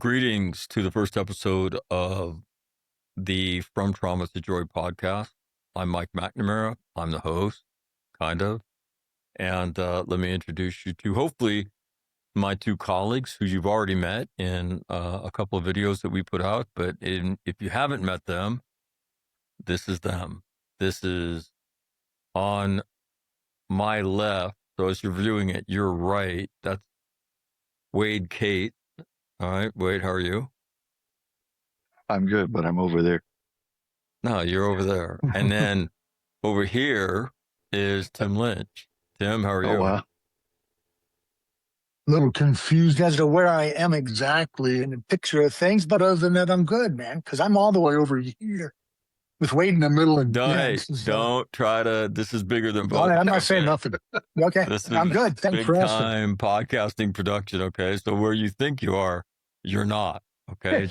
Greetings to the first episode of the From Trauma to Joy podcast. I'm Mike McNamara. I'm the host, kind of. And let me introduce you to hopefully my two colleagues who you've already met in a couple of videos that we put out. But if you haven't met them, this is them. This is on my left. So as you're viewing it, you're right. That's Wade Cates. All right, Wade, how are you? I'm good, but I'm over there. No, you're over there. And then over here is Tim Lynch. Tim, how are you? Oh, wow. A little confused as to where I am exactly in the picture of things, but other than that, I'm good, man, because I'm all the way over here with Wade in the middle. And don't try to. This is bigger than both. I'm not saying nothing. Okay, I'm good. Thanks for asking. Big time podcasting production. Okay, so where you think you are, you're not. Okay,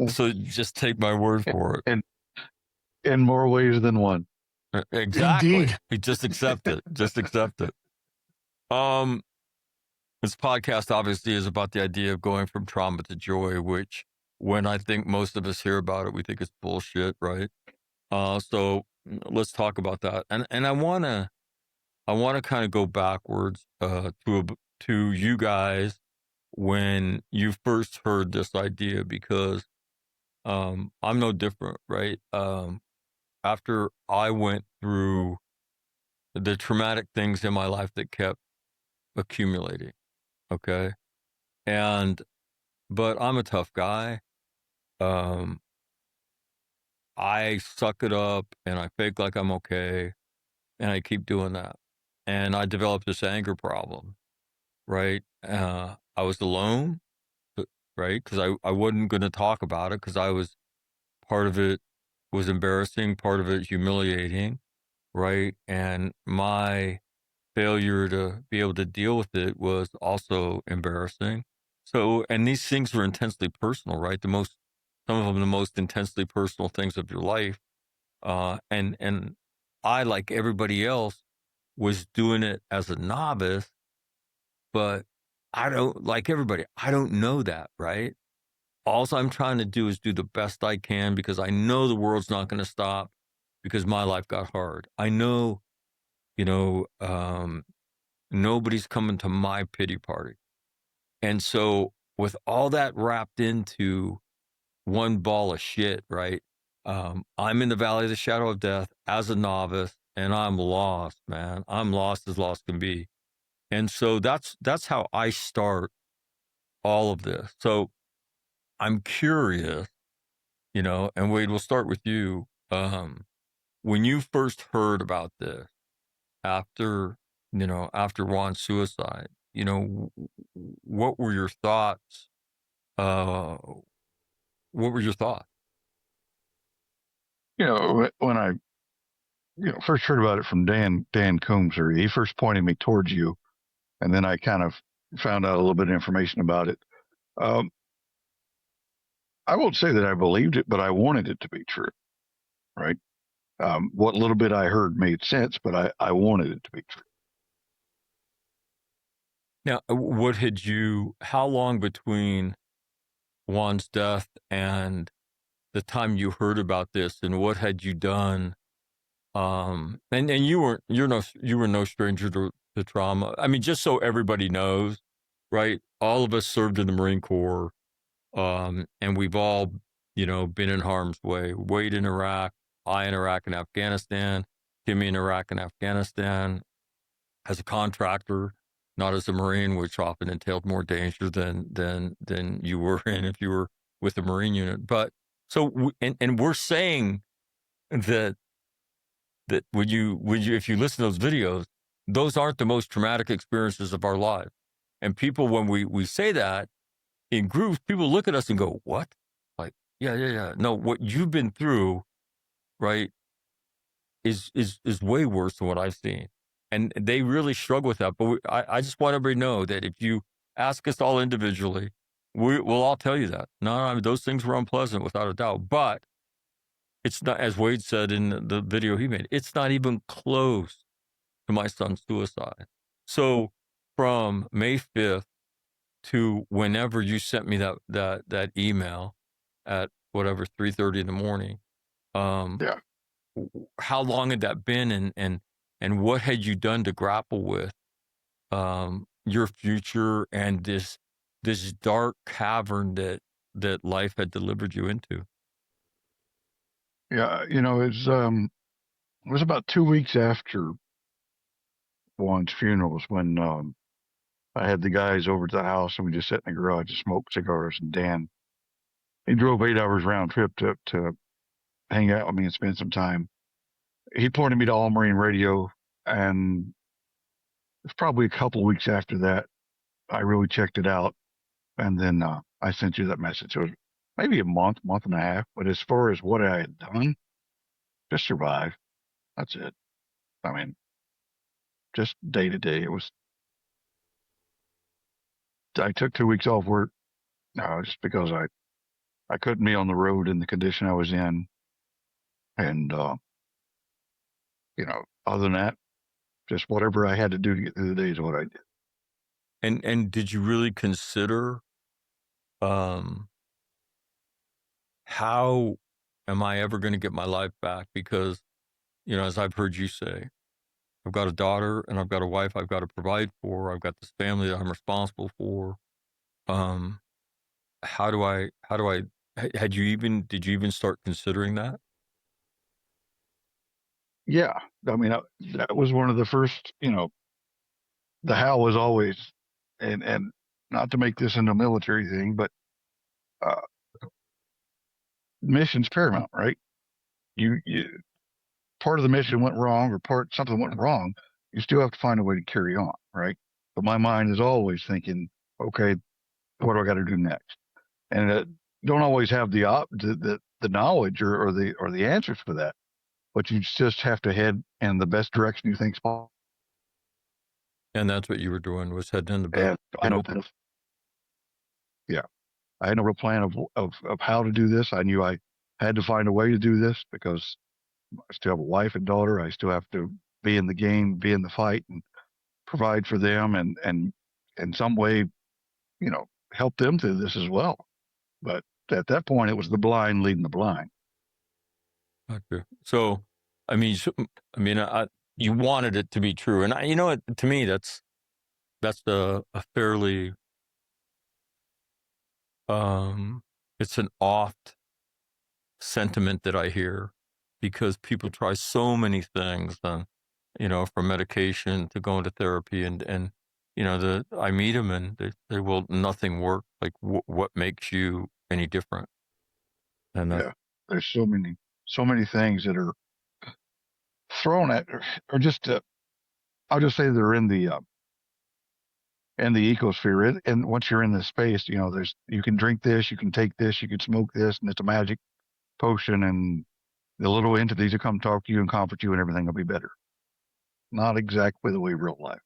so just take my word for it. And in more ways than one. Exactly. Indeed. Just accept it. Just accept it. This podcast obviously is about the idea of going from trauma to joy, which when I think most of us hear about it, we think it's bullshit, right? So let's talk about that. And I wanna kind of go backwards to you guys when you first heard this idea, because I'm no different, right? After I went through the traumatic things in my life that kept accumulating, okay? But I'm a tough guy. I suck it up and I fake like I'm okay, and I keep doing that. And I developed this anger problem, right? I was alone, right? Because I wasn't going to talk about it because part of it was embarrassing, part of it humiliating, right? And my failure to be able to deal with it was also embarrassing. So, and these things were intensely personal, right? Some of them, the most intensely personal things of your life. And I, like everybody else, was doing it as a novice, but I don't, like everybody, I don't know that, right? All I'm trying to do is do the best I can because I know the world's not going to stop because my life got hard. I know, nobody's coming to my pity party. And so with all that wrapped into one ball of shit, right? I'm in the valley of the shadow of death as a novice, and I'm lost, man. I'm lost as lost can be. And so that's how I start all of this. So I'm curious, and Wade, we'll start with you. When you first heard about this after Ron's suicide, what were your thoughts? What were your thoughts? When I first heard about it from Dan Combs, or he first pointed me towards you, and then I kind of found out a little bit of information about it. I won't say that I believed it, but I wanted it to be true, right? What little bit I heard made sense, but I wanted it to be true. Now, how long between Juan's death and the time you heard about this, and what had you done? And you were no stranger to trauma. I mean, just so everybody knows, right? All of us served in the Marine Corps, and we've all, been in harm's way. Wade in Iraq, I in Iraq and Afghanistan, Timmy in Iraq and Afghanistan, as a contractor, not as a Marine, which often entailed more danger than you were in if you were with the Marine unit. But so, and we're saying that when you if you listen to those videos, those aren't the most traumatic experiences of our life. And people, when we say that in groups, people look at us and go, "What?" Like, yeah. No, what you've been through, right, is way worse than what I've seen. And they really struggle with that. But I just want everybody to know that if you ask us all individually, we'll all tell you that. No, I mean, those things were unpleasant, without a doubt. But it's not, as Wade said in the video he made, it's not even close to my son's suicide. So from May 5th to whenever you sent me that email at whatever 3:30 in the morning. Um, Yeah. how long had that been, and what had you done to grapple with your future and this dark cavern that life had delivered you into? Yeah. It was about 2 weeks after Juan's funeral was when I had the guys over to the house and we just sat in the garage and smoked cigars. And Dan, he drove 8 hours round trip to hang out with me and spend some time. He pointed me to All Marine Radio, and it's probably a couple of weeks after that I really checked it out, and then I sent you that message. It was maybe a month and a half. But as far as what I had done, just survive. That's it. I mean, just day to day. It was. I took 2 weeks off work just because I couldn't be on the road in the condition I was in, and other than that, just whatever I had to do to get through the day is what I did. And did you really consider um, how am I ever going to get my life back? Because as I've heard you say, I've got a daughter and I've got a wife I've got to provide for. I've got this family that I'm responsible for. Um, how do I, did you even start considering that? Yeah, I mean that was one of the first. The how was always, and not to make this into a military thing, but uh, mission's paramount, right? You part of the mission went wrong or something went wrong, you still have to find a way to carry on, right? But my mind is always thinking, okay, what do I got to do next? And don't always have the knowledge or the answers for that, but you just have to head in the best direction you think's possible. And that's what you were doing, was heading in the best. And I know that, yeah, I had no real plan of how to do this. I knew I had to find a way to do this because I still have a wife and daughter. I still have to be in the game, be in the fight, and provide for them, and in some way, help them through this as well. But at that point, it was the blind leading the blind. Okay. So, I mean, you wanted it to be true, and to me, that's a fairly it's an oft sentiment that I hear, because people try so many things, and from medication to going to therapy, and I meet them and they will nothing work. Like, what makes you any different? And Yeah, there's so many things that are thrown at, or just I'll just say they're in the ecosphere. And once you're in this space, you can drink this, you can take this, you can smoke this, and it's a magic potion, and the little entities will come talk to you and comfort you, and everything will be better. Not exactly the way real life.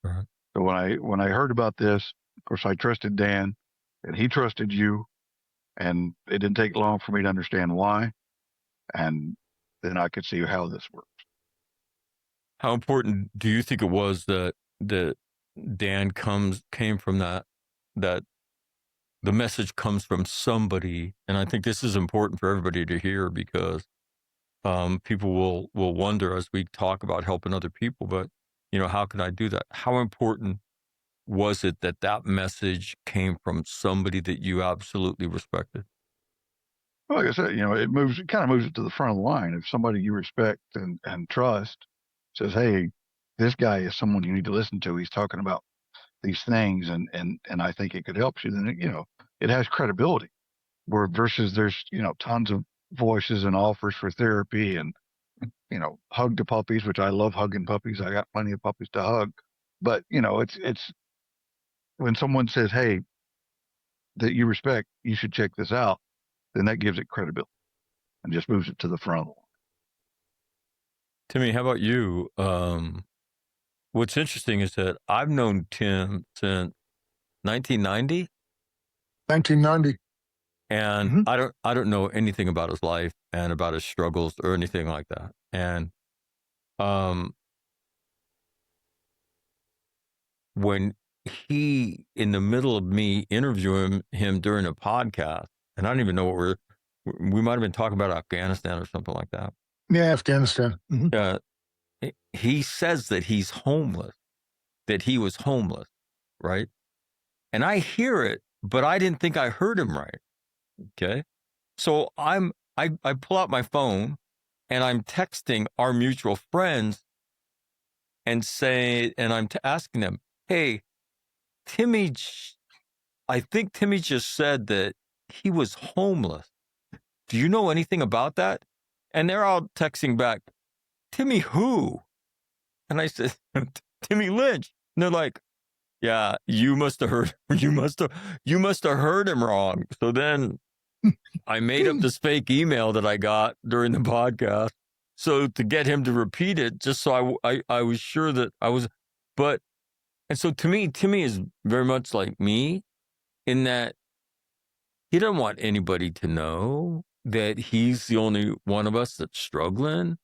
Right. So when I heard about this, of course, I trusted Dan, and he trusted you, and it didn't take long for me to understand why, and then I could see how this works. How important do you think it was that Dan came from that the message comes from somebody? And I think this is important for everybody to hear, because people will wonder as we talk about helping other people, but how can I do that? How important was it that message came from somebody that you absolutely respected? Well, like I said, it kind of moves it to the front of the line. If somebody you respect and trust says, "Hey, this guy is someone you need to listen to. He's talking about these things, and I think it could help you," then it has credibility. Where versus there's tons of voices and offers for therapy, and hug the puppies, which I love hugging puppies. I got plenty of puppies to hug, but it's when someone says, "Hey, that you respect, you should check this out," then that gives it credibility and just moves it to the front of the line. Timmy, how about you? What's interesting is that I've known Tim since 1990, 1990. and Hmm. I don't know anything about his life and about his struggles or anything like that. And um, when he, in the middle of me interviewing him during a podcast, and I don't even know what we might have been talking about Afghanistan or something like that. Yeah, Afghanistan. He says that he's homeless, that he was homeless, right? And I hear it, but I didn't think I heard him right. Okay. So I pull out my phone and I'm texting our mutual friends and I'm asking them, hey, I think Timmy just said that he was homeless. Do you know anything about that? And they're all texting back, Timmy who? And I said, Timmy Lynch. And they're like, yeah, you must have heard him wrong. So then I made up this fake email that I got during the podcast. So to get him to repeat it, just so I was sure that I was, and so to me, Timmy is very much like me in that he doesn't want anybody to know that he's the only one of us that's struggling.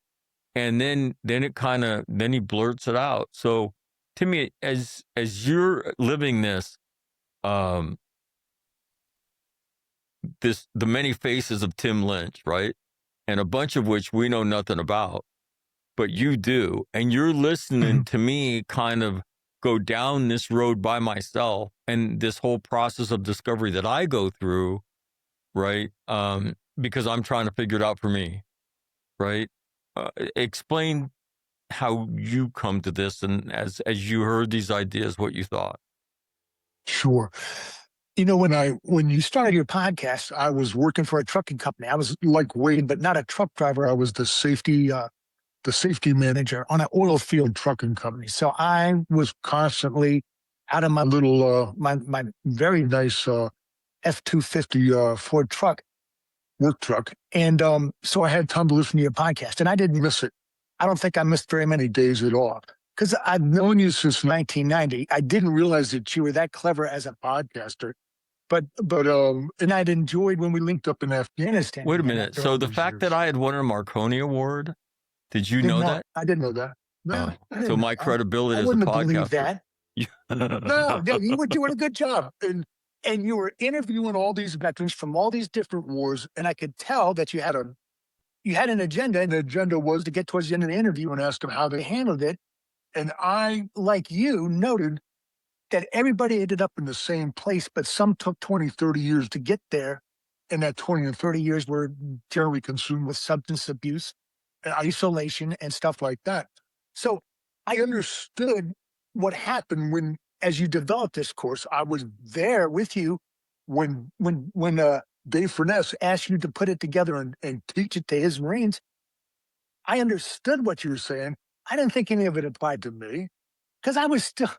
And then he blurts it out. So Timmy, as you're living this, the many faces of Tim Lynch, right? And a bunch of which we know nothing about, but you do. And you're listening to me kind of go down this road by myself and this whole process of discovery that I go through, right? Because I'm trying to figure it out for me, right? Explain how you come to this, and as you heard these ideas, what you thought. Sure. When you started your podcast, I was working for a trucking company. I was like Wade, but not a truck driver. I was the safety manager on an oil field trucking company. So I was constantly out of my little my very nice F-250 Ford work truck, and so I had time to listen to your podcast, and I didn't miss it. I don't think I missed very many days at all because I've known you since 1990. I didn't realize that you were that clever as a podcaster. But and I'd enjoyed when we linked up in Afghanistan. Wait a minute. So the fact that I had won a Marconi Award, did you know that? I didn't know that. No. So my credibility as a wouldn't podcaster. Believe that. No, you were doing a good job. And you were interviewing all these veterans from all these different wars, and I could tell that you had an agenda, and the agenda was to get towards the end of the interview and ask them how they handled it. And I, like you, noted that everybody ended up in the same place, but some took 20, 30 years to get there. And that 20 and 30 years were generally consumed with substance abuse, isolation, and stuff like that. So I understood what happened as you developed this course. I was there with you when Dave Furness asked you to put it together and teach it to his Marines. I understood what you were saying. I didn't think any of it applied to me because I was still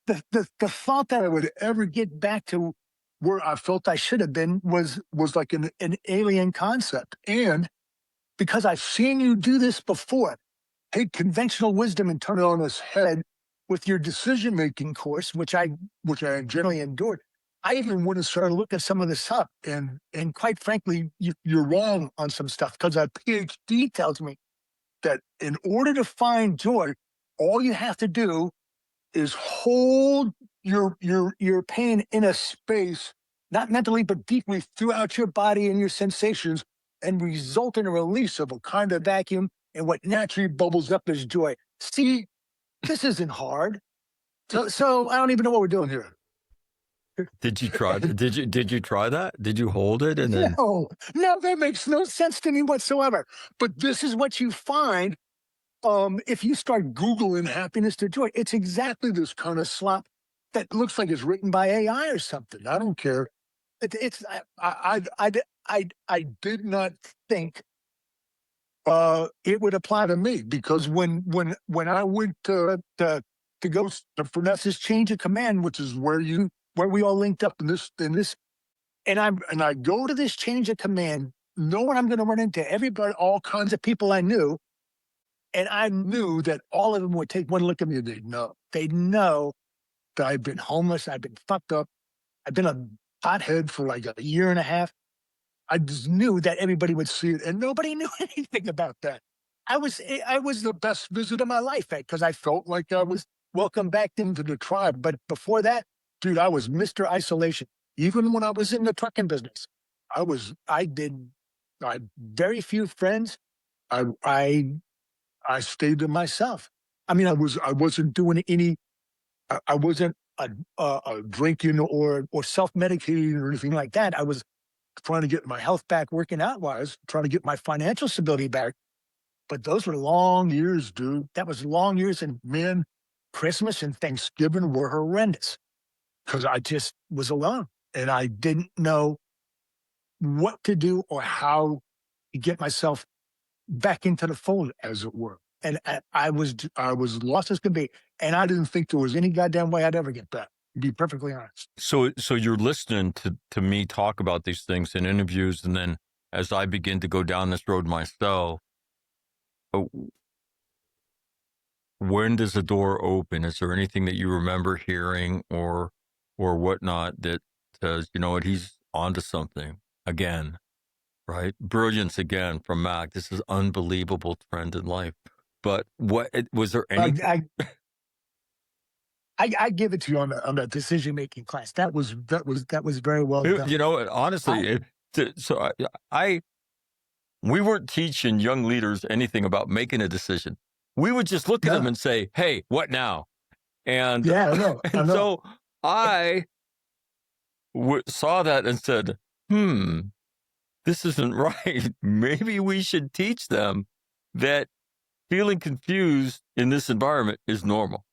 the thought that I would ever get back to where I felt I should have been was like an alien concept. And because I've seen you do this before, take conventional wisdom and turn it on its head with your decision-making course, which I generally endured. I even went and started looking some of this up, and quite frankly, you're wrong on some stuff because a PhD tells me that in order to find joy, all you have to do is hold your pain in a space, not mentally, but deeply throughout your body and your sensations, and result in a release of a kind of vacuum, and what naturally bubbles up is joy. See, this isn't hard. So I don't even know what we're doing here. Did you try? Did you try that? Did you hold it and then? No, that makes no sense to me whatsoever. But this is what you find if you start Googling happiness to joy. It's exactly this kind of slop that looks like it's written by AI or something. I don't care. I did not think it would apply to me because when I went to go to Furness's change of command, which is where we all linked up in this, and I go to this change of command, knowing I'm going to run into everybody, all kinds of people I knew, and I knew that all of them would take one look at me and they'd know that I've been homeless, I've been fucked up, I've been a pothead for like a year and a half. I just knew that everybody would see it, and nobody knew anything about that. I was the best visit of my life because I felt like I was welcome back into the tribe. But before that, dude, I was Mr. Isolation. Even when I was in the trucking business, I had very few friends. I stayed to myself. I mean, I wasn't doing any, I wasn't drinking or self-medicating or anything like that. I was trying to get my health back working out wise, trying to get my financial stability back. But those were long years, dude. That was long years. And man, Christmas and Thanksgiving were horrendous because I just was alone and I didn't know what to do or how to get myself back into the fold, as it were. And I was lost as can be. And I didn't think there was any goddamn way I'd ever get back, to be perfectly honest. So you're listening to me talk about these things in interviews, and then as I begin to go down this road myself, oh, when does the door open? Is there anything that you remember hearing or whatnot that says, you know what, he's onto something again, right? Brilliance again from Mac. This is unbelievable trend in life. But what was there any? I give it to you on the decision making class. That was very well done. You know, honestly, we weren't teaching young leaders anything about making a decision. We would just look at them and say, "Hey, what now?" And yeah, I know. and so I saw that and said, this isn't right. Maybe we should teach them that feeling confused in this environment is normal.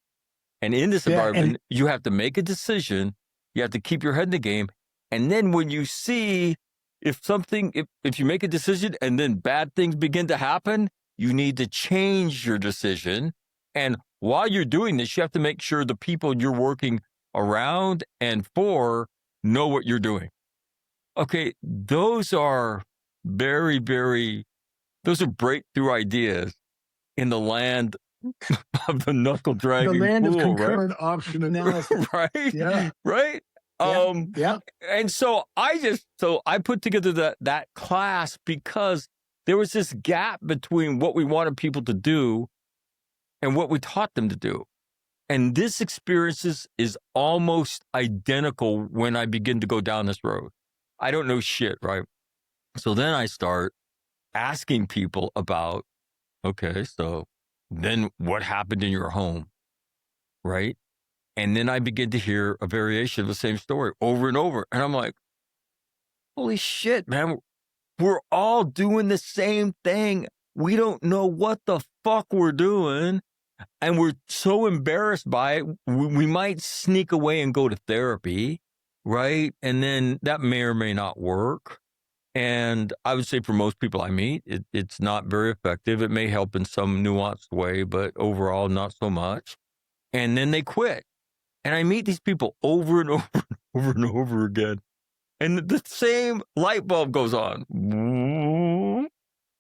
And in this environment, you have to make a decision. You have to keep your head in the game. And then when you see if you make a decision and then bad things begin to happen, you need to change your decision. And while you're doing this, you have to make sure the people you're working around and for know what you're doing. Okay, those are very, very, those are breakthrough ideas in the land of the knuckle dragging. The land fool, of concurrent right? option analysis. Right? Yeah. Right? Yeah. And so I put together that class because there was this gap between what we wanted people to do and what we taught them to do. And this experience is almost identical when I begin to go down this road. I don't know shit, right? So then I start asking people about, okay, so then what happened in your home, right? And then I begin to hear a variation of the same story over and over. And I'm like, holy shit, man, we're all doing the same thing. We don't know what the fuck we're doing. And we're so embarrassed by it. We might sneak away and go to therapy, right? And then that may or may not work. And I would say for most people I meet, it's not very effective. It may help in some nuanced way, but overall, not so much. And then they quit. And I meet these people over and over and over and over again. And the same light bulb goes on.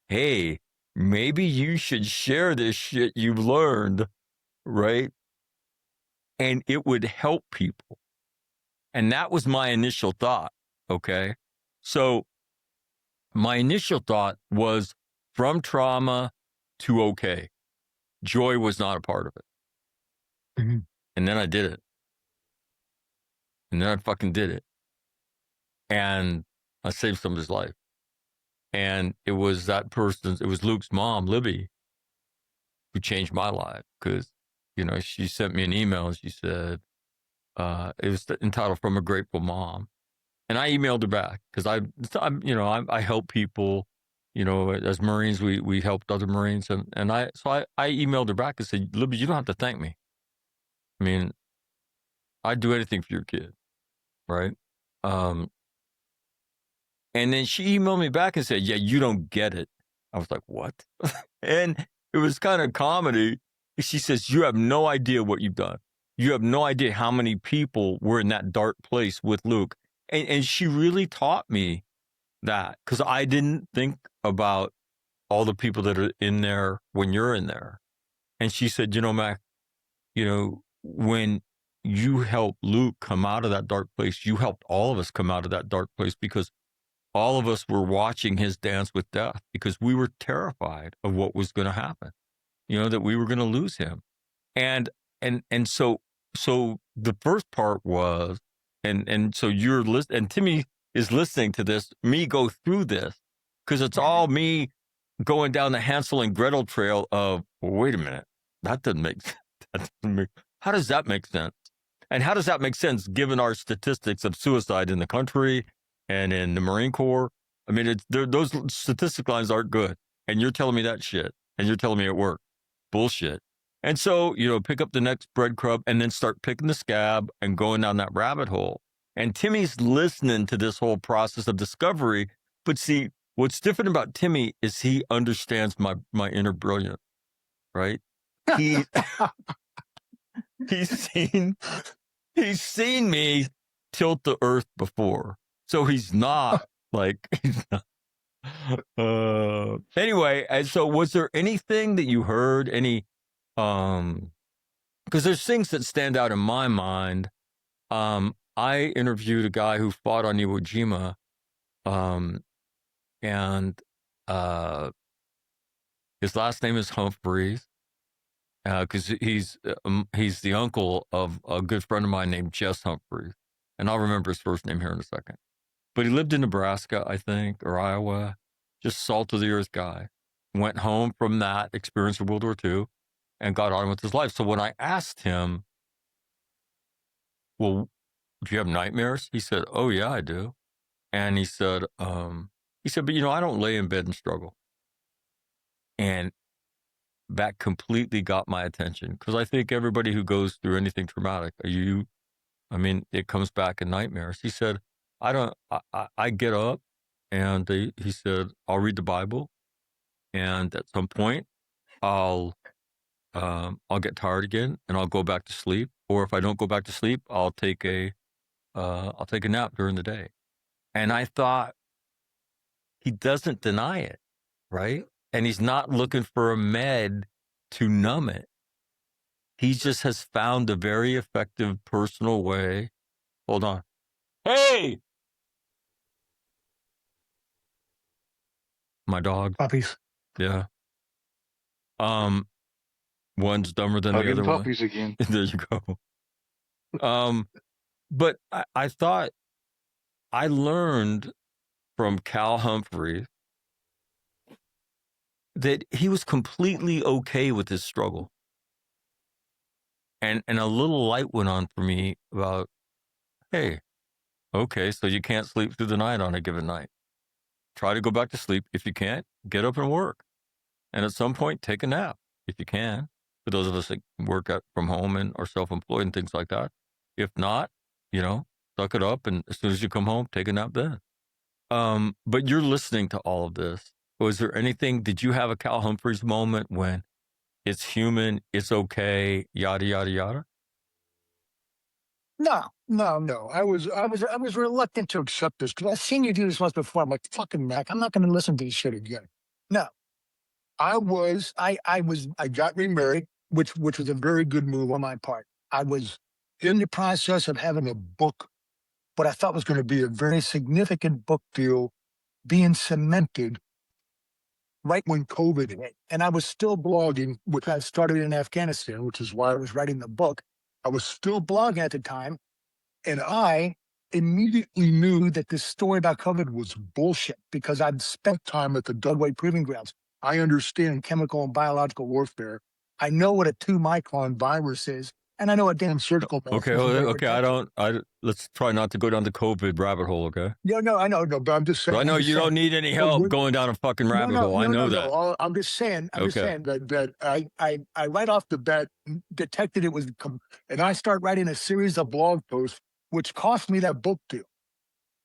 Hey, maybe you should share this shit you've learned, right? And it would help people. And that was my initial thought, okay? So my initial thought was from trauma to okay. Joy was not a part of it. Mm-hmm. And then I did it. And then I fucking did it. And I saved somebody's life. And it was it was Luke's mom, Libby, who changed my life because, you know, she sent me an email and she said, it was entitled From a Grateful Mom. And I emailed her back because I help people, you know, as Marines, we helped other Marines. And I emailed her back and said, Libby, you don't have to thank me. I mean, I'd do anything for your kid. Right. And then she emailed me back and said, yeah, you don't get it. I was like, what? And it was kind of comedy. She says, you have no idea what you've done. You have no idea how many people were in that dark place with Luke. And she really taught me that because I didn't think about all the people that are in there when you're in there. And she said, you know, Mac, you know, when you helped Luke come out of that dark place, you helped all of us come out of that dark place because all of us were watching his dance with death because we were terrified of what was going to happen, you know, that we were going to lose him. And and so the first part was, and so you're listening, and Timmy is listening to this, me go through this, because it's all me going down the Hansel and Gretel trail of, well, wait a minute, that doesn't make sense. How does that make sense? And how does that make sense given our statistics of suicide in the country and in the Marine Corps? I mean, those statistic lines aren't good. And you're telling me that shit. And you're telling me it worked. Bullshit. And so, pick up the next breadcrumb and then start picking the scab and going down that rabbit hole. And Timmy's listening to this whole process of discovery. But see, what's different about Timmy is he understands my inner brilliance, right? He's seen me tilt the earth before. So he's not anyway, and so was there anything that you heard, because there's things that stand out in my mind. I interviewed a guy who fought on Iwo Jima, and his last name is Humphreys, because he's the uncle of a good friend of mine named Jess Humphreys, and I'll remember his first name here in a second. But he lived in Nebraska, I think, or Iowa, just salt of the earth guy. Went home from that experience of World War II and got on with his life. So when I asked him, well, do you have nightmares? He said, oh, yeah, I do. And he said, but I don't lay in bed and struggle. And that completely got my attention, because I think everybody who goes through anything traumatic, it comes back in nightmares. He said, I get up and he said, I'll read the Bible, and at some point I'll get tired again and I'll go back to sleep. Or if I don't go back to sleep, I'll take a nap during the day. And I thought, he doesn't deny it, right? And he's not looking for a med to numb it. He just has found a very effective personal way. Hold on. Hey! My dog. Puppies. Yeah. One's dumber than Hugging the other puppies one. again. There you go. But I thought I learned from Cal Humphrey that he was completely okay with his struggle. And a little light went on for me about, hey, okay, so you can't sleep through the night on a given night. Try to go back to sleep. If you can't, get up and work. And at some point, take a nap if you can. For those of us that work from home and are self-employed and things like that. If not, suck it up. And as soon as you come home, take a nap then. But you're listening to all of this. Was there anything, did you have a Cal Humphreys moment when it's human, it's okay, yada, yada, yada? No. I was reluctant to accept this, because I've seen you do this once before. I'm like, fucking Mac, I'm not going to listen to this shit again. No, I got remarried, which was a very good move on my part. I was in the process of having a book, what I thought was going to be a very significant book deal, being cemented right when COVID hit. And I was still blogging, which I started in Afghanistan, which is why I was writing the book. I was still blogging at the time. And I immediately knew that this story about COVID was bullshit, because I'd spent time at the Dugway Proving Grounds. I understand chemical and biological warfare. I know what a 2-micron virus is, and I know what damn surgical mask is. Okay. Let's try not to go down the COVID rabbit hole, okay? No, I know, but I'm just saying. So I know you don't need any help going down a fucking rabbit hole. I know that. No. I'm just saying that I right off the bat detected it was, and I start writing a series of blog posts, which cost me that book deal.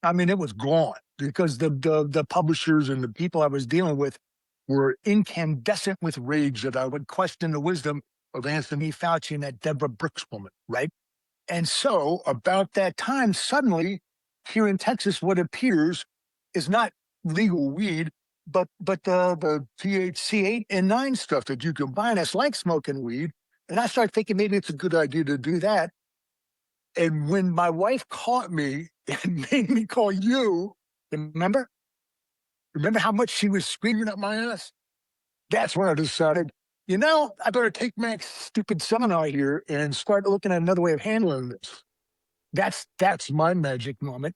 I mean, it was gone, because the publishers and the people I was dealing with were incandescent with rage that I would question the wisdom of Anthony Fauci and that Deborah Brooks woman, right? And so about that time, suddenly, here in Texas, what appears is not legal weed, but the THC 8 and 9 stuff that you can buy, and it's like smoking weed. And I started thinking maybe it's a good idea to do that. And when my wife caught me and made me call you, remember how much she was screaming at my ass? That's when I decided I better take Mac's stupid seminar here and start looking at another way of handling this. That's my magic moment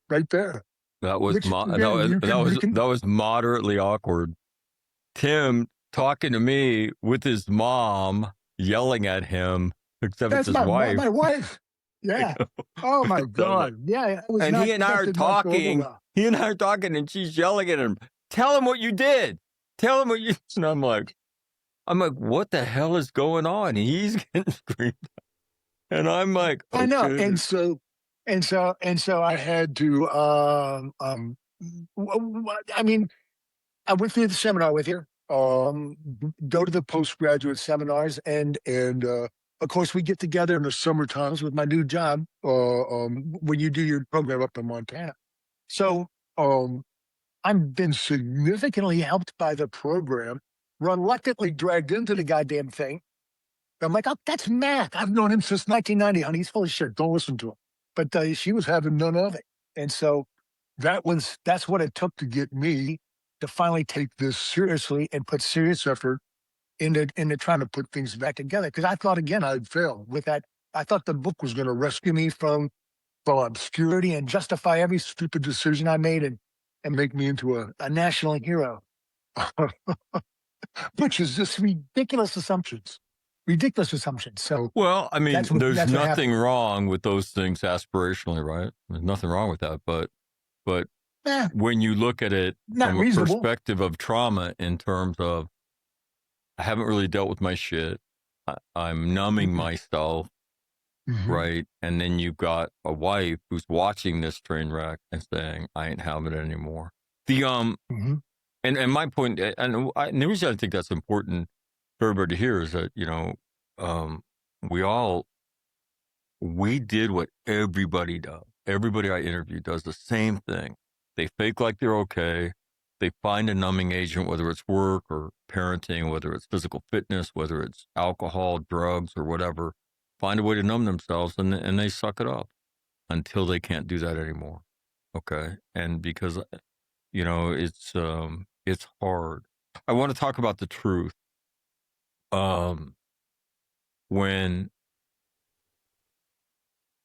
right there. That was Which again, you can that was moderately awkward. Tim talking to me with his mom yelling at him, except it's that's his wife. my wife. Yeah. Oh my God. Yeah, it was And not, he and I that are did not go over talking. well. He and I are talking, and she's yelling at him. Tell him what you did. Tell him what you. And I'm like, what the hell is going on? He's getting screamed at. And I'm like, I know. okay. And so I had to I mean, I went through the seminar with you. Go to the postgraduate seminars, and of course we get together in the summer times with my new job. When you do your program up in Montana, so I've been significantly helped by the program. Reluctantly dragged into the goddamn thing. I'm like, oh, that's Mac. I've known him since 1990, honey. He's full of shit. Don't listen to him. But she was having none of it, and so that's what it took to get me to finally take this seriously and put serious effort into trying to put things back together. Because I thought again I'd fail with that. I thought the book was going to rescue me from obscurity and justify every stupid decision I made and make me into a national hero, which is just ridiculous assumptions. Ridiculous assumptions. So, well, I mean, that's there's what nothing happened. wrong with those things aspirationally, right? There's nothing wrong with that. But Eh, when you look at it not from a reasonable. perspective of trauma, in terms of I haven't really dealt with my shit, I'm numbing myself, Mhm. right? And then you've got a wife who's watching this train wreck and saying, "I ain't having it anymore." The Mhm. and my point, and the reason I think that's important for everybody to hear is that um, we all we did what everybody does. Everybody I interview does the same thing. They fake like they're okay. They find a numbing agent, whether it's work or parenting, whether it's physical fitness, whether it's alcohol, drugs, or whatever. Find a way to numb themselves, and they suck it up until they can't do that anymore. Okay, and because it's hard. I want to talk about the truth. Um, when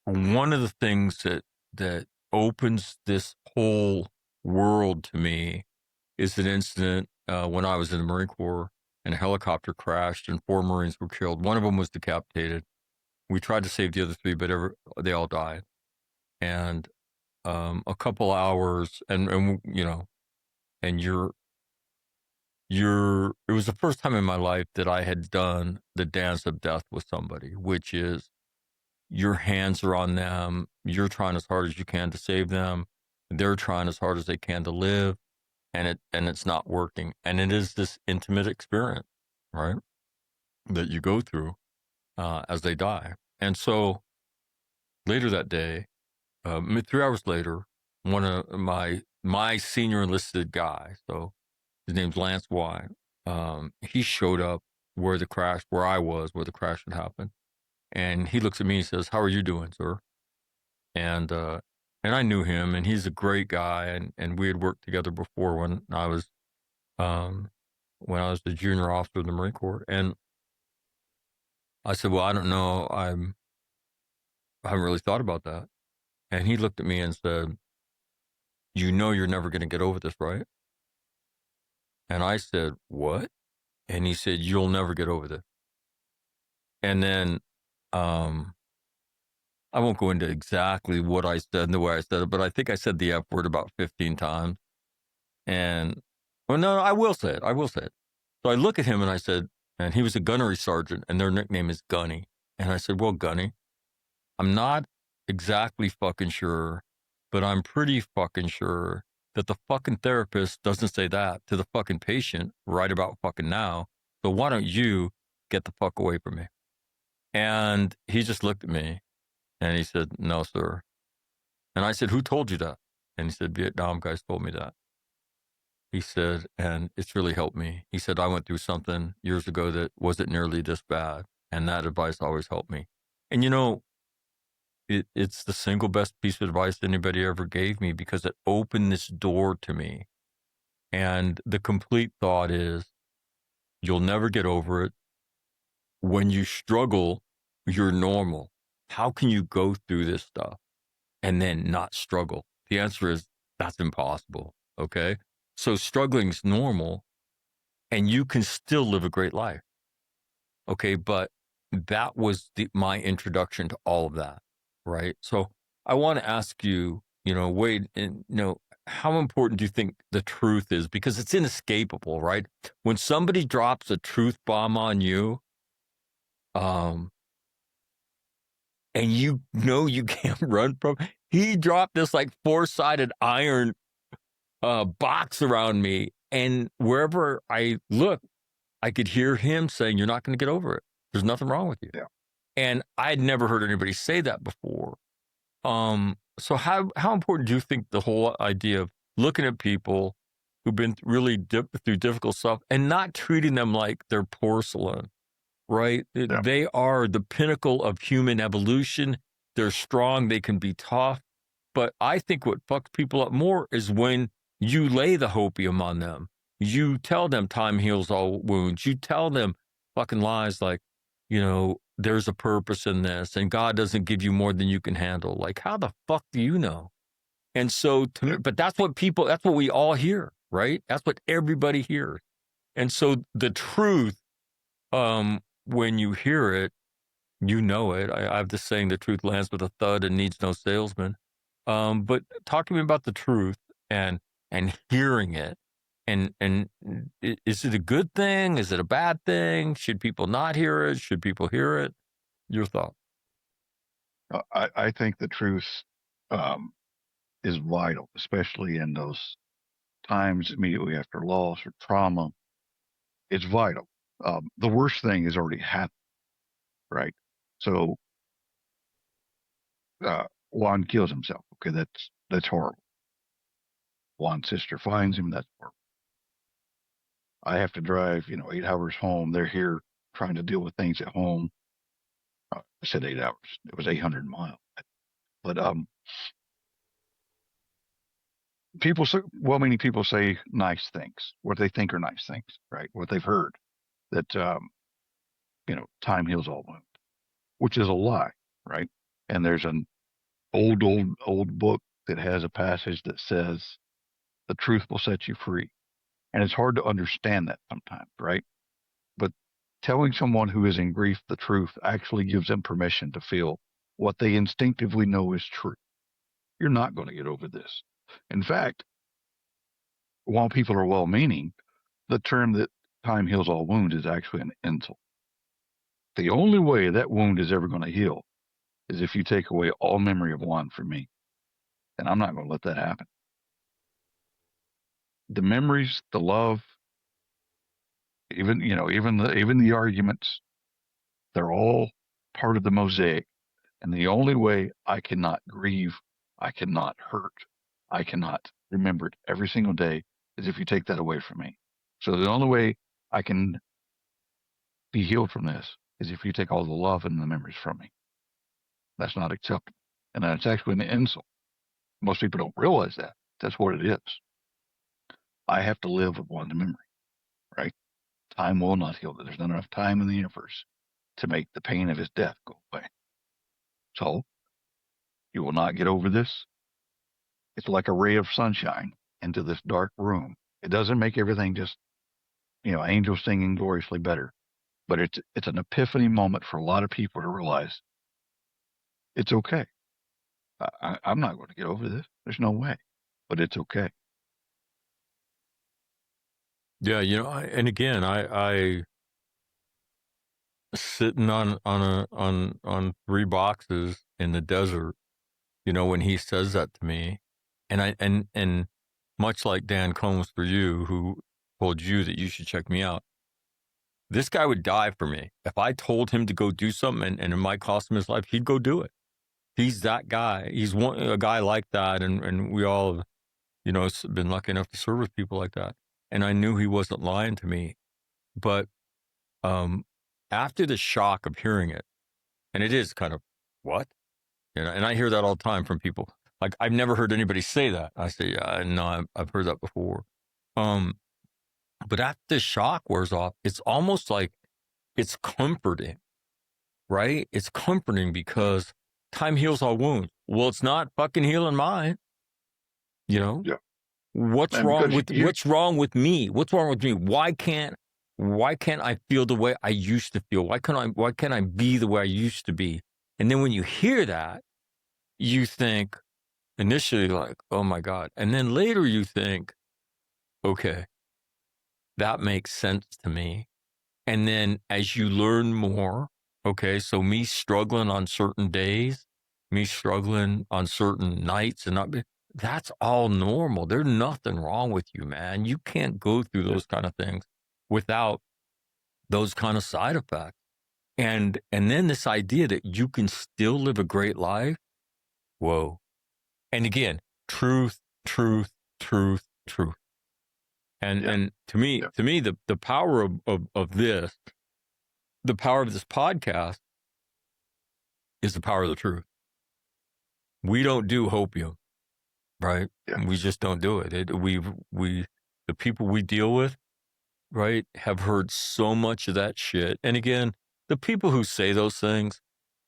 one of the things that opens this whole world to me is an incident when I was in the Marine Corps, and a helicopter crashed and 4 Marines were killed. One of them was decapitated. We tried to save the other three, but they all died. And a couple hours, and it was the first time in my life that I had done the dance of death with somebody, which is your hands are on them. You're trying as hard as you can to save them. They're trying as hard as they can to live, and it's not working. And it is this intimate experience, right, that you go through as they die. And so later that day, 3 hours later, one of my senior enlisted guy, so his name's Lance Y. He showed up where the crash had happened, and he looks at me and says, "How are you doing, sir?" And I knew him, and he's a great guy, and we had worked together before um, when I was the junior officer in the Marine Corps. And I said, "Well, I don't know. I haven't really thought about that." And he looked at me and said, "You know, you're never going to get over this, right?" And I said, "What?" And he said, "You'll never get over this." And then um, I won't go into exactly what I said and the way I said it, but I think I said the F word about 15 times. And, well, no, I will say it. I will say it. So I look at him and I said, and he was a gunnery sergeant, and their nickname is Gunny. And I said, "Well, Gunny, I'm not exactly fucking sure, but I'm pretty fucking sure that the fucking therapist doesn't say that to the fucking patient right about fucking now. So why don't you get the fuck away from me?" And he just looked at me and he said, "No, sir." And I said, "Who told you that?" And he said, "Vietnam guys told me that." He said, "And it's really helped me." He said, "I went through something years ago that wasn't nearly this bad, and that advice always helped me." And it's the single best piece of advice anybody ever gave me, because it opened this door to me. And the complete thought is, You'll never get over it. When you struggle, you're normal. How can you go through this stuff and then not struggle? The answer is that's impossible. Okay. So struggling's normal and you can still live a great life. Okay. But that was my introduction to all of that. Right. So I want to ask you, Wade, how important do you think the truth is? Because it's inescapable, right? When somebody drops a truth bomb on you, um, and you can't run from. He dropped this like four-sided iron box around me, and wherever I look, I could hear him saying, "You're not going to get over it. There's nothing wrong with you." Yeah. And I'd never heard anybody say that before. So how important do you think the whole idea of looking at people who've been really through difficult stuff and not treating them like they're porcelain? Right? Yeah. They are the pinnacle of human evolution. They're strong, they can be tough. But I think what fucks people up more is when you lay the hopium on them. You tell them time heals all wounds. You tell them fucking lies like, there's a purpose in this and God doesn't give you more than you can handle. Like, how the fuck do you know? And so to me, but that's what we all hear, right? That's what everybody hears. And so the truth, when you hear it, you know it. I have this saying, the truth lands with a thud and needs no salesman. But talk to me about the truth and hearing it. And is it a good thing? Is it a bad thing? Should people not hear it? Should people hear it? Your thought. I think the truth is vital, especially in those times immediately after loss or trauma. It's vital. The worst thing has already happened, right? So Juan kills himself. Okay, that's horrible. Juan's sister finds him. That's horrible. I have to drive, 8 hours home. They're here trying to deal with things at home. I said 8 hours. It was 800 miles. But well-meaning people say nice things, what they think are nice things, right? What they've heard that time heals all wounds, which is a lie, right? And there's an old book that has a passage that says the truth will set you free, and it's hard to understand that sometimes, right? But telling someone who is in grief the truth actually gives them permission to feel what they instinctively know is true. You're not going to get over this. In fact, while people are well-meaning, the term that time heals all wounds is actually an insult. The only way that wound is ever going to heal is if you take away all memory of Juan from me. And I'm not going to let that happen. The memories, the love, even the arguments, they're all part of the mosaic. And the only way I cannot grieve, I cannot hurt, I cannot remember it every single day is if you take that away from me. So the only way I can be healed from this is if you take all the love and the memories from me. That's not acceptable. And that's actually an insult. Most people don't realize that. That's what it is. I have to live with one's memory, right? Time will not heal it. There's not enough time in the universe to make the pain of his death go away. So you will not get over this. It's like a ray of sunshine into this dark room. It doesn't make everything just, angels singing gloriously better, but it's an epiphany moment for a lot of people to realize it's okay. I'm not going to get over this. There's no way, but it's okay. Yeah, and again, I sitting on three boxes in the desert, when he says that to me, and much like Dan Combs for you, who told you that you should check me out, this guy would die for me. If I told him to go do something and it might cost him his life, he'd go do it. He's that guy. He's a guy like that, and we all have, been lucky enough to serve with people like that. And I knew he wasn't lying to me, but after the shock of hearing it, and it is kind of what, and I hear that all the time from people. Like, I've never heard anybody say that. I say, yeah, no, I've heard that before. But after the shock wears off, it's almost like it's comforting, right? It's comforting because time heals all wounds. Well, it's not fucking healing mine, you know? Yeah. What's And wrong because with what's wrong with me? What's wrong with me? Why can't I feel the way I used to feel? Why can't I be the way I used to be? And then when you hear that, you think initially like, oh my God. And then later you think, okay, that makes sense to me. And then as you learn more, okay, so me struggling on certain days, me struggling on certain nights and not be, that's all normal. There's nothing wrong with you, man. You can't go through those kind of things without those kind of side effects. And then this idea that you can still live a great life. Whoa. And again, truth, truth, truth, truth. And to me, the power of this, the power of this podcast is the power of the truth. We don't do hopium, right? Yeah. We just don't do it. The people we deal with, right, have heard so much of that shit. And again, the people who say those things,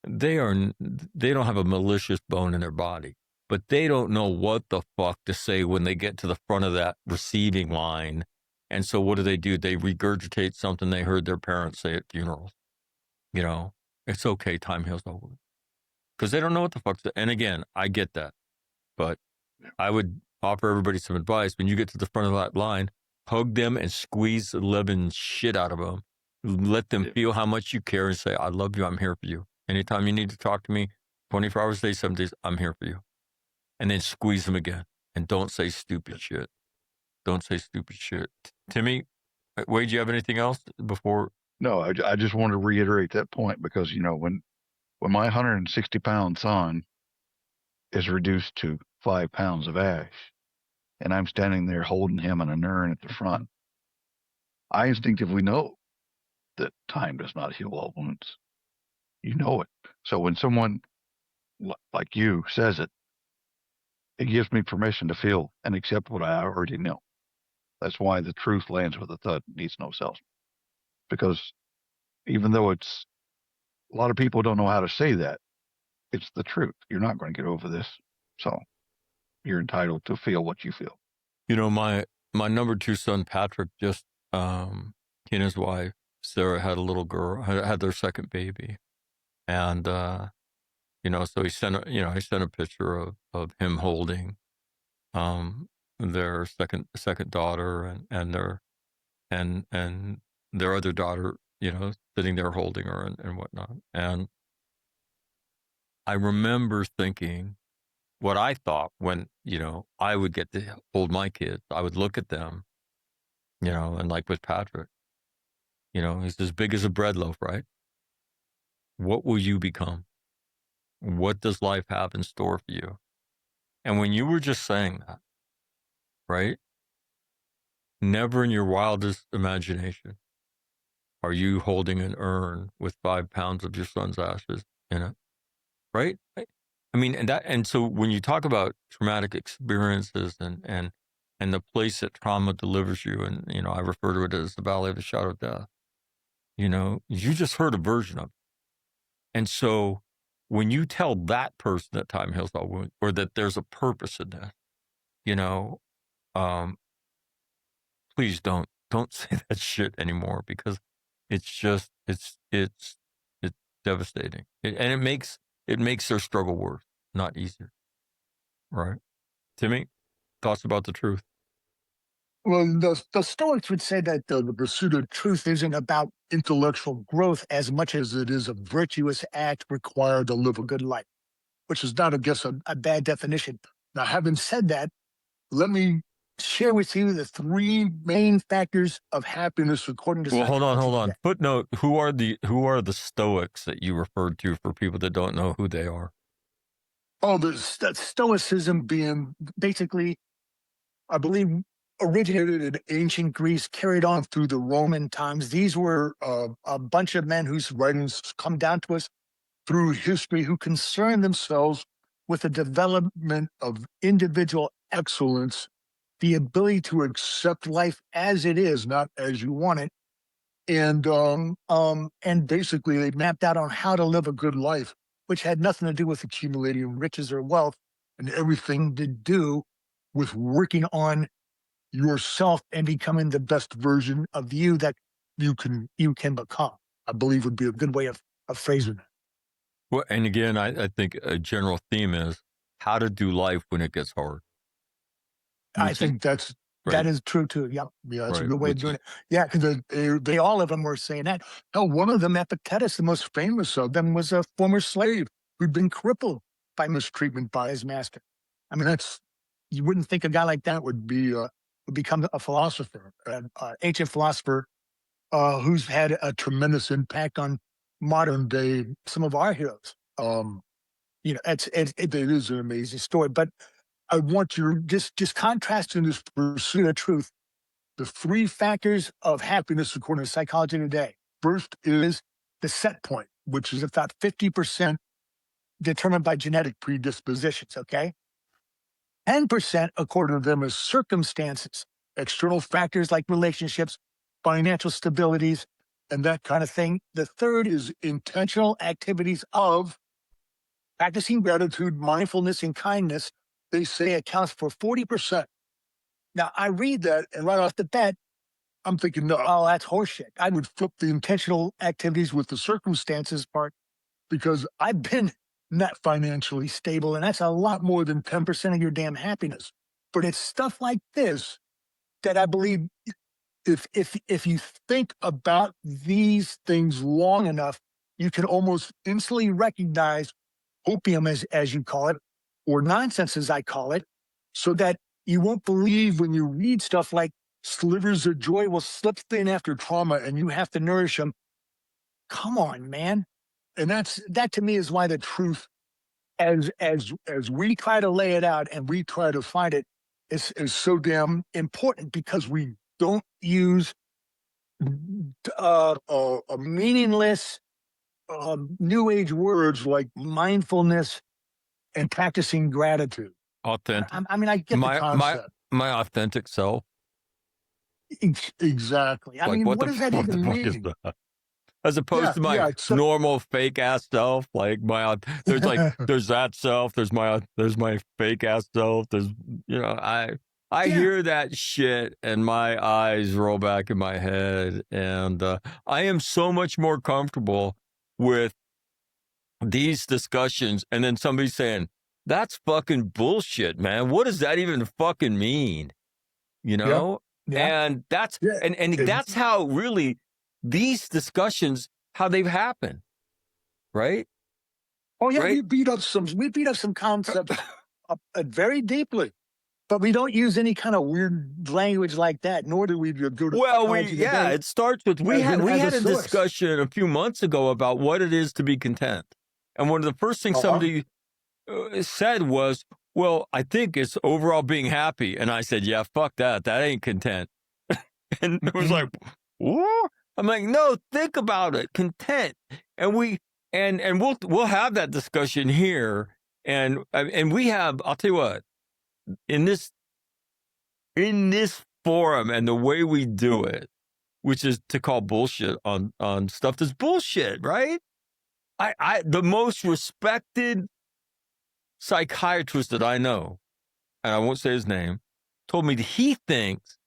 they don't have a malicious bone in their body, but they don't know what the fuck to say when they get to the front of that receiving line. And so what do? They regurgitate something they heard their parents say at funerals. You know, it's okay. Time heals all wounds. Because they don't know what the fuck to, and again, I get that. But I would offer everybody some advice. When you get to the front of that line, hug them and squeeze the living shit out of them. Let them feel how much you care and say, I love you. I'm here for you. Anytime you need to talk to me, 24 hours a day, 7 days, I'm here for you. And then squeeze them again. And don't say stupid shit. Don't say stupid shit. Timmy, Wade, do you have anything else before? No, I just want to reiterate that point because, you know, when my 160-pound son is reduced to 5 pounds of ash and I'm standing there holding him in an urn at the front, I instinctively know that time does not heal all wounds. You know it. So when someone like you says it, it gives me permission to feel and accept what I already know. That's why the truth lands with a thud, needs no salesman. Because even though it's a lot of people don't know how to say that, it's the truth. You're not going to get over this. So you're entitled to feel what you feel. You know, my number 2 son, Patrick, just, he and his wife, Sarah, had a little girl, had their second baby. And, you know, so he sent a picture of him holding, their second daughter and their other daughter, you know, sitting there holding her and whatnot. And I remember thinking what I thought when, you know, I would get to hold my kids. I would look at them, you know, and like with Patrick, you know, he's as big as a bread loaf, right? What will you become? What does life have in store for you? And when you were just saying that, right? Never in your wildest imagination are you holding an urn with 5 pounds of your son's ashes in it, right? I mean, and so when you talk about traumatic experiences and the place that trauma delivers you, and, you know, I refer to it as the valley of the shadow of death, you know, you just heard a version of it. And so when you tell that person that time heals all wounds, or that there's a purpose in that, you know, please don't say that shit anymore, because it's just, it's devastating. And it makes their struggle worse, not easier. Right. Timmy, thoughts about the truth? Well, the Stoics would say that the pursuit of truth isn't about intellectual growth as much as it is a virtuous act required to live a good life, which is not, I guess, a bad definition. Now, having said that, let me share with you the 3 main factors of happiness according to Well, hold psychology on. today. Footnote: Who are the Stoics that you referred to, for people that don't know who they are? Oh, Stoicism being basically, I believe, originated in ancient Greece, carried on through the Roman times. These were a bunch of men whose writings come down to us through history, who concern themselves with the development of individual excellence the ability to accept life as it is, not as you want it. And basically they mapped out on how to live a good life, which had nothing to do with accumulating riches or wealth, and everything to do with working on yourself and becoming the best version of you that you can become. I believe would be a good way of phrasing it. Well, and again, I think a general theme is how to do life when it gets hard. I Which is think that right, is true too. Yeah, yeah, that's a right. good way of Which doing is it. Yeah, because they all of them were saying that. Hell, one of them, Epictetus, the most famous of them, was a former slave who'd been crippled by mistreatment by his master. I mean, that's you wouldn't think a guy like that would become a philosopher, an ancient philosopher who's had a tremendous impact on modern day some of our heroes. It is an amazing story, but I want you just contrasting this pursuit of truth, the three factors of happiness according to psychology today. First is the set point, which is about 50% determined by genetic predispositions, okay? 10%, according to them, is circumstances, external factors like relationships, financial stabilities, and that kind of thing. The third is intentional activities of practicing gratitude, mindfulness, and kindness. They say accounts for 40%. Now, I read that, and right off the bat, I'm thinking, no, oh, that's horseshit. I would flip the intentional activities with the circumstances part because I've been not financially stable, and that's a lot more than 10% of your damn happiness. But it's stuff like this that I believe if you think about these things long enough, you can almost instantly recognize opium, as you call it, or nonsense, as I call it, so that you won't believe when you read stuff like slivers of joy will slip thin after trauma and you have to nourish them. Come on, man. And that to me is why the truth, as we try to lay it out and we try to find it, is so damn important because we don't use meaningless new age words like mindfulness and practicing gratitude. authentic. I mean, I get the My concept. my authentic self. Exactly. I Like mean, what does that what the even fuck is mean? that? As opposed Yeah, to my yeah. So, normal fake ass self, like there's that self, there's my fake ass self, I yeah, hear that shit and my eyes roll back in my head, and I am so much more comfortable with these discussions, and then somebody saying that's fucking bullshit, man. What does that even fucking mean? You yeah, know, yeah, and that's yeah. and It- that's how really these discussions how they've happened, right? oh yeah, Right. we beat up some concepts very deeply, but we don't use any kind of weird language like that. Nor do we go to Well, psychology yeah, today it starts with we as a had a source. discussion a few months ago about what it is to be content, and one of the first things Uh huh. somebody said was, "Well, I think it's overall being happy," and I said, "Yeah, fuck that. That ain't content." And it was like, what? I'm like, no, think about it, content. And we'll have that discussion here. And we have, I'll tell you what, in this forum and the way we do it, which is to call bullshit on stuff that's bullshit, right? I the most respected psychiatrist that I know, and I won't say his name, told me that he thinks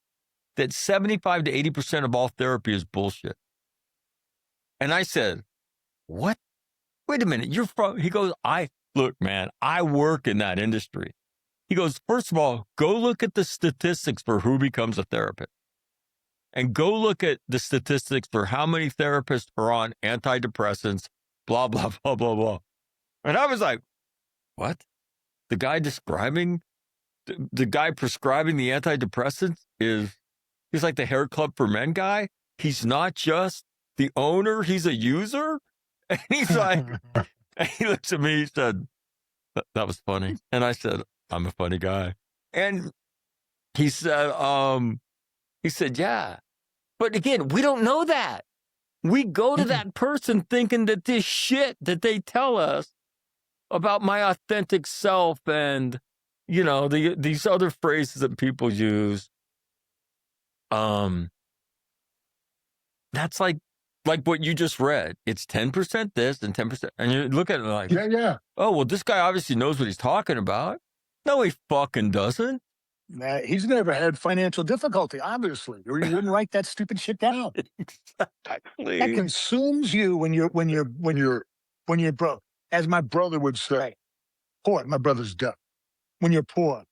that 75 to 80% of all therapy is bullshit. And I said, what? Wait a minute. You're from, he goes, look, man, I work in that industry. He goes, first of all, go look at the statistics for who becomes a therapist and go look at the statistics for how many therapists are on antidepressants, blah, blah, blah, blah, blah. And I was like, what? The guy the guy prescribing the antidepressants he's like the hair club for men guy. He's not just the owner, he's a user. And he's like, and he looks at me, he said, that was funny. And I said, I'm a funny guy. And he said, yeah. But again, we don't know that. We go to that person thinking that this shit that they tell us about my authentic self and you know, these other phrases that people use, that's like what you just read. It's 10% this and 10%, and you look at it like, Yeah. oh, well, this guy obviously knows what he's talking about. No, he fucking doesn't. He's never had financial difficulty, obviously, or he wouldn't write that stupid shit down. That Exactly. consumes you when you're broke. As my brother would say, poor. My brother's deaf. When you're poor.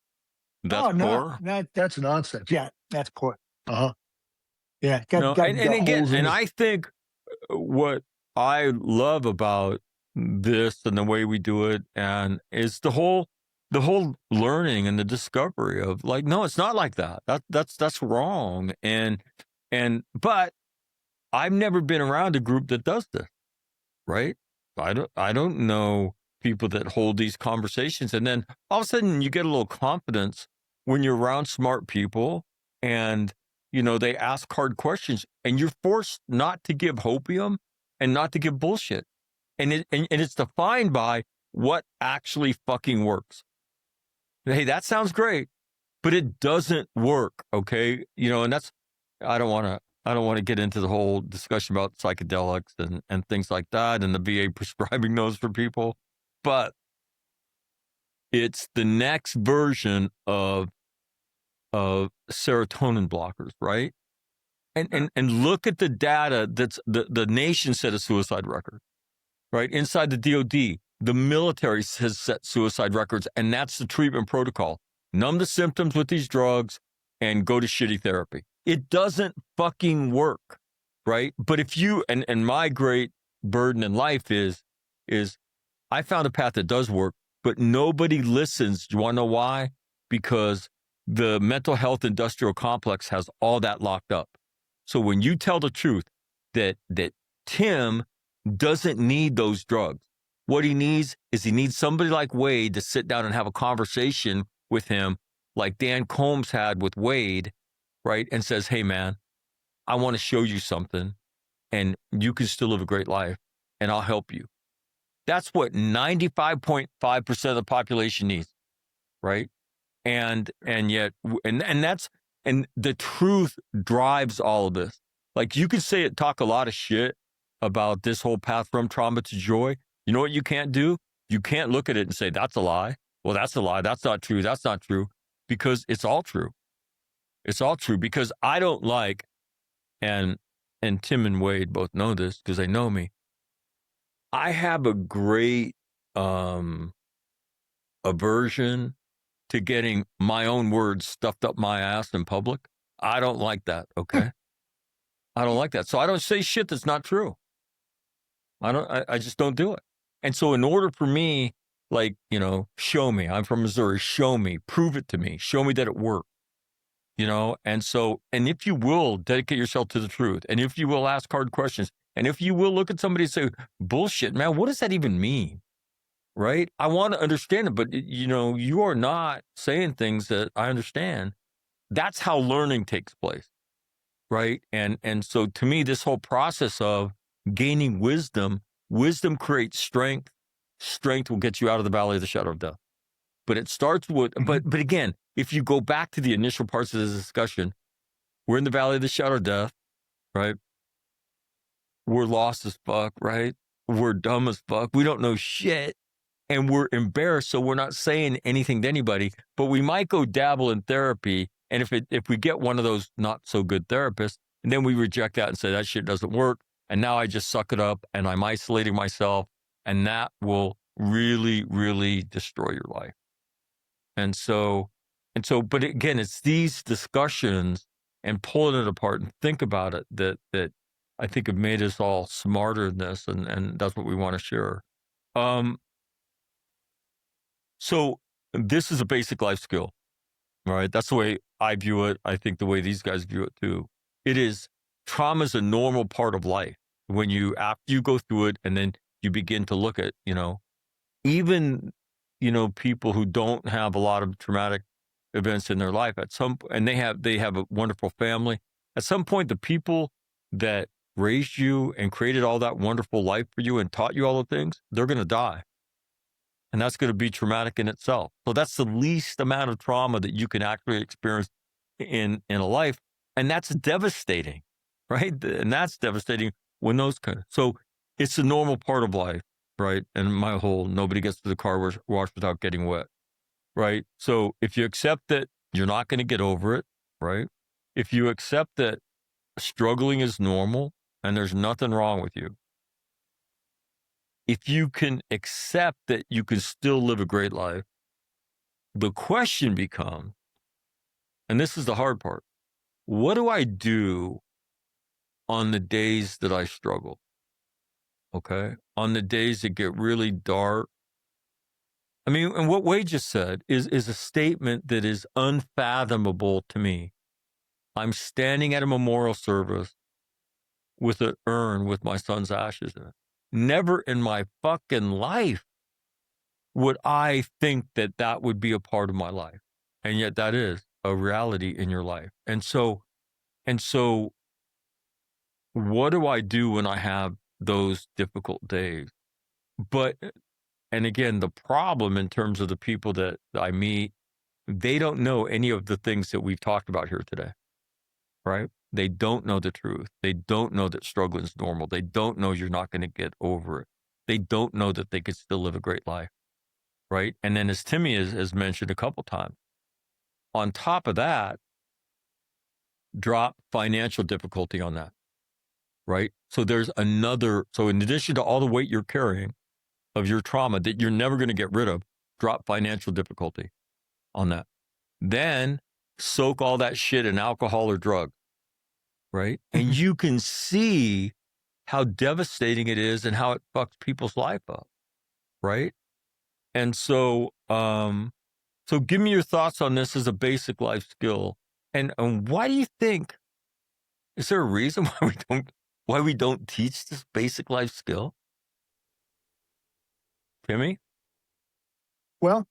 That's poor. No, that's nonsense. Yeah, that's poor. Uh-huh. Yeah, No, and got again, holes in and his. I think what I love about this and the way we do it, and is the whole learning and the discovery of like, no, it's not like that. That's wrong. But I've never been around a group that does this, right? I don't know people that hold these conversations, and then all of a sudden you get a little confidence when you're around smart people, and you know they ask hard questions, and you're forced not to give hopium and not to give bullshit, and it's defined by what actually fucking works. Hey, that sounds great, but it doesn't work, okay? You know, and that's I don't want to get into the whole discussion about psychedelics and things like that and the VA prescribing those for people, but it's the next version of serotonin blockers, right? And look at the data that's the nation set a suicide record, right? Inside the DOD, the military has set suicide records, and that's the treatment protocol. Numb the symptoms with these drugs and go to shitty therapy. It doesn't fucking work, right? But if you, and my great burden in life is I found a path that does work, but nobody listens. Do you want to know why? Because the mental health industrial complex has all that locked up. So when you tell the truth that Tim doesn't need those drugs, what he needs somebody like Wade to sit down and have a conversation with him like Dan Combs had with Wade, right? And says, hey, man, I want to show you something and you can still live a great life and I'll help you. That's what 95.5% of the population needs, right? And yet, and the truth drives all of this. Like you could talk a lot of shit about this whole path from trauma to joy. You know what you can't do? You can't look at it and say, that's a lie. Well, that's a lie. That's not true. That's not true. Because it's all true. It's all true because I don't like, and Tim and Wade both know this because they know me. I have a great aversion to getting my own words stuffed up my ass in public. I don't like that, okay? I don't like that. So I don't say shit that's not true. I just don't do it. And so in order for me, like, you know, show me, I'm from Missouri, show me, prove it to me, show me that it worked, you know? And so, and if you will dedicate yourself to the truth, and if you will ask hard questions, and if you will look at somebody and say, bullshit, man, what does that even mean? Right? I want to understand it, but you know, you are not saying things that I understand. That's how learning takes place. Right. And so to me, this whole process of gaining wisdom creates strength. Strength will get you out of the valley of the shadow of death. But it starts with, but again, if you go back to the initial parts of this discussion, we're in the valley of the shadow of death, right? We're lost as fuck, right? We're dumb as fuck. We don't know shit. And we're embarrassed, so we're not saying anything to anybody, but we might go dabble in therapy. And if we get one of those not so good therapists, and then we reject that and say that shit doesn't work, and now I just suck it up and I'm isolating myself, and that will really, really destroy your life. And so, but again, it's these discussions and pulling it apart and think about it that I think have made us all smarter in this, and that's what we want to share. So this is a basic life skill, right? That's the way I view it. I think the way these guys view it too. It is, trauma is a normal part of life. When after you go through it and then you begin to look at, you know, even, you know, people who don't have a lot of traumatic events in their life and they have a wonderful family. At some point, the people that raised you and created all that wonderful life for you and taught you all the things, they're going to die. And that's going to be traumatic in itself. So that's the least amount of trauma that you can actually experience in a life. And that's devastating, right? And that's devastating when those kind of, so it's a normal part of life, right? And my whole, nobody gets to the car wash without getting wet, right? So if you accept that you're not going to get over it, right? If you accept that struggling is normal and there's nothing wrong with you, if you can accept that you can still live a great life, the question becomes, and this is the hard part, what do I do on the days that I struggle? Okay. On the days that get really dark. I mean, and what Wade just said is a statement that is unfathomable to me. I'm standing at a memorial service with an urn with my son's ashes in it. Never in my fucking life would I think that that would be a part of my life. And yet that is a reality in your life. And so what do I do when I have those difficult days? But, and again, the problem in terms of the people that I meet, they don't know any of the things that we've talked about here today, right? They don't know the truth. They don't know that struggling is normal. They don't know you're not going to get over it. They don't know that they could still live a great life, right? And then as Timmy has mentioned a couple times, on top of that, drop financial difficulty on that, right? So there's another, so in addition to all the weight you're carrying of your trauma that you're never going to get rid of, drop financial difficulty on that. Then soak all that shit in alcohol or drug, right? And you can see how devastating it is and how it fucks people's life up, right? And so, so give me your thoughts on this as a basic life skill. And why do you think, is there a reason why we don't teach this basic life skill? Timmy? Well,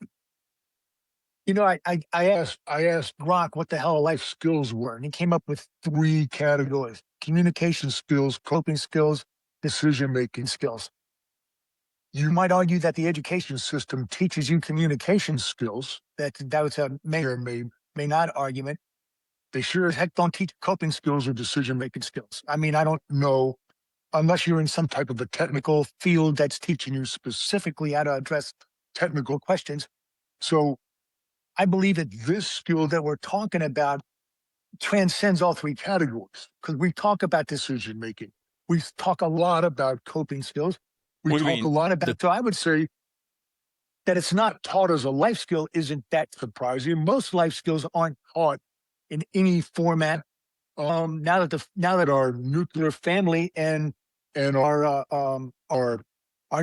I asked Brock what the hell life skills were, and he came up with 3 categories: communication skills, coping skills, decision making skills. You might argue that the education system teaches you communication skills. That was a may or may not argument. They sure as heck don't teach coping skills or decision making skills. I mean, I don't know, unless you're in some type of a technical field that's teaching you specifically how to address technical questions. So I believe that this skill that we're talking about transcends all 3 categories, because we talk about decision making. We talk a lot about coping skills. We What do you talk a mean? lot about, so I would say that it's not taught as a life skill isn't that surprising. Most life skills aren't taught in any format. Now that our nuclear family and our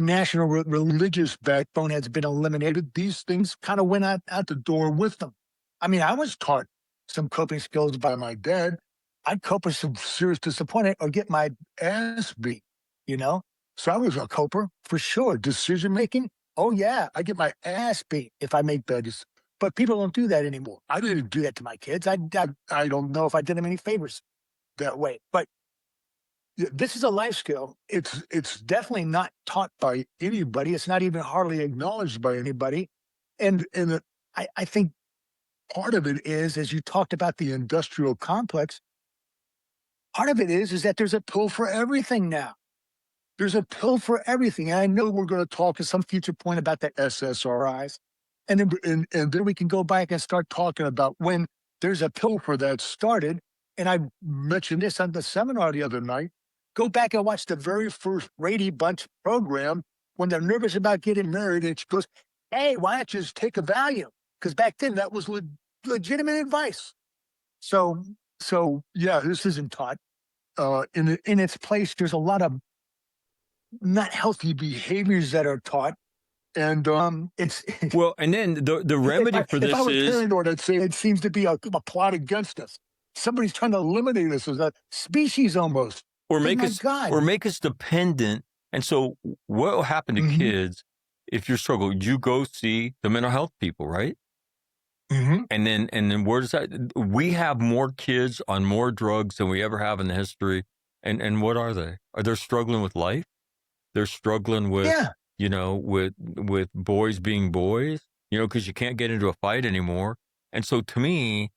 national religious backbone has been eliminated, these things kind of went out the door with them. I mean, I was taught some coping skills by my dad. I'd cope with some serious disappointment or get my ass beat, you know? So I was a coper for sure. Decision making, oh yeah, I get my ass beat if I make bad decisions. But people don't do that anymore. I didn't do that to my kids. I don't know if I did them any favors that way. But this is a life skill. It's definitely not taught by anybody. It's not even hardly acknowledged by anybody. I think part of it is, as you talked about the industrial complex, part of it is that there's a pill for everything now. There's a pill for everything. And I know we're going to talk at some future point about the SSRIs. And then we can go back and start talking about when there's a pill for that started. And I mentioned this on the seminar the other night. Go back and watch the very first Brady Bunch program when they're nervous about getting married. And she goes, hey, why don't you just take a Valium? Because back then that was legitimate advice. So yeah, this isn't taught. In its place, there's a lot of not healthy behaviors that are taught. And it's Well, and then the remedy for if this I was is, paranoid, I'd say it seems to be a plot against us. Somebody's trying to eliminate us as a species almost. or Oh make my us God. or make us dependent. And so what will happen to kids if you're struggling? You go see the mental health people, right? And then where does that, we have more kids on more drugs than we ever have in the history. And what are they? Are they struggling with life? They're struggling with, Yeah. with boys being boys, because you can't get into a fight anymore. And so to me,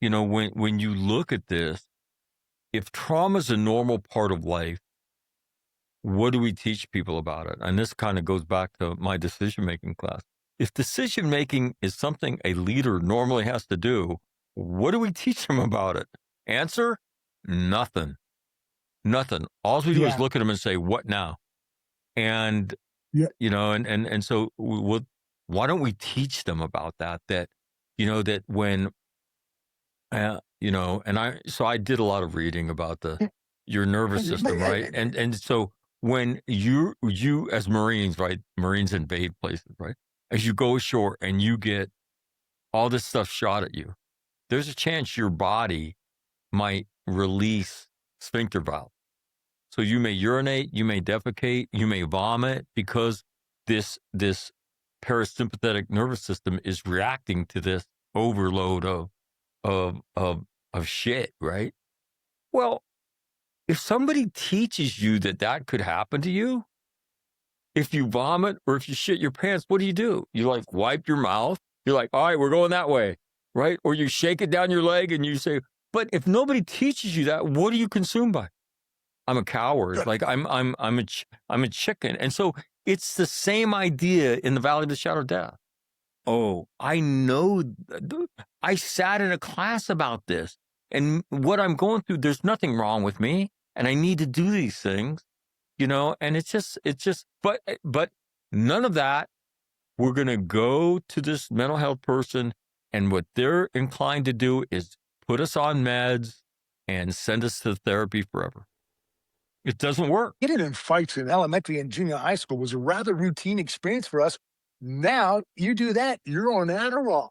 when you look at this, if trauma is a normal part of life, what do we teach people about it? And this kind of goes back to my decision-making class. If decision-making is something a leader normally has to do, what do we teach them about it? Answer, nothing. Nothing. All we do is Yeah. look at them and say, what now? And, Yeah. and so why don't we teach them about that, that when, so I did a lot of reading about your nervous system, right? And so when you as Marines, right? Marines invade places, right? As you go ashore and you get all this stuff shot at you, there's a chance your body might release sphincter valve. So you may urinate, you may defecate, you may vomit because this parasympathetic nervous system is reacting to this overload of shit, right? Well, if somebody teaches you that could happen to you, if you vomit or if you shit your pants, what do? You like wipe your mouth. You're like, all right, we're going that way, right? Or you shake it down your leg and you say, but if nobody teaches you that, what are you consumed by? I'm a coward. Like I'm a chicken. And so it's the same idea in the Valley of the Shadow of Death. Oh, I know. I sat in a class about this, and what I'm going through, there's nothing wrong with me, and I need to do these things, and it's just, but none of that. We're going to go to this mental health person, and what they're inclined to do is put us on meds and send us to therapy forever. It doesn't work. Getting in fights in elementary and junior high school was a rather routine experience for us. Now you do that, you're on Adderall.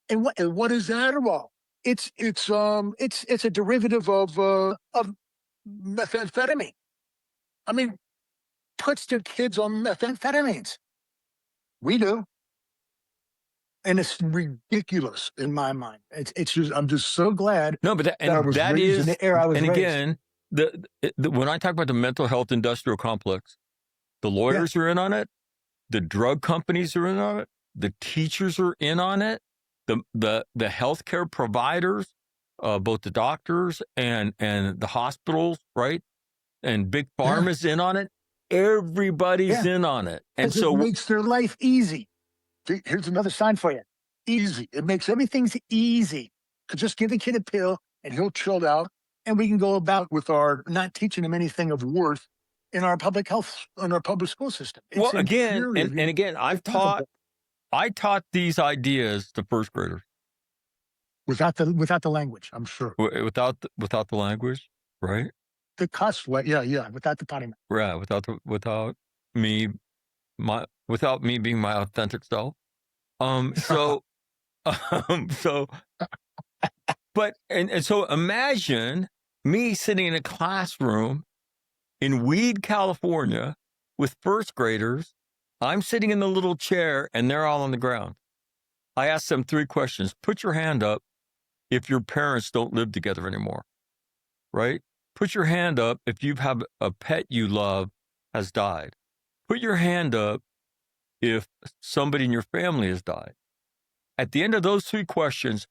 And what is Adderall? It's a derivative of methamphetamine. I mean, puts their kids on methamphetamines. We do. And it's ridiculous in my mind. It's just I'm just so glad No, but that I was raised in the era I was and raised. again, when I talk about the mental health industrial complex, the lawyers are in on it, the drug companies are in on it, the teachers are in on it, the healthcare providers, both the doctors and the hospitals, right? And big pharma's in on it. Everybody's in on it. And so it makes their life easy. Here's another sign for you. Easy. It makes everything easy. Just give the kid a pill and he'll chill out. And we can go about with our not teaching him anything of worth in our public health, in our public school system. It's well, again, and infuriating. again, I taught these ideas to first graders Without the language, I'm sure. without the language, right? The cuss word, yeah, without the potty mouth. Yeah, without me being my authentic self. So but so imagine me sitting in a classroom in Weed, California with first graders. I'm sitting in the little chair and they're all on the ground. I asked them 3 questions. Put your hand up if your parents don't live together anymore, right? Put your hand up if you have a pet you love has died. Put your hand up if somebody in your family has died. At the end of those 3 questions,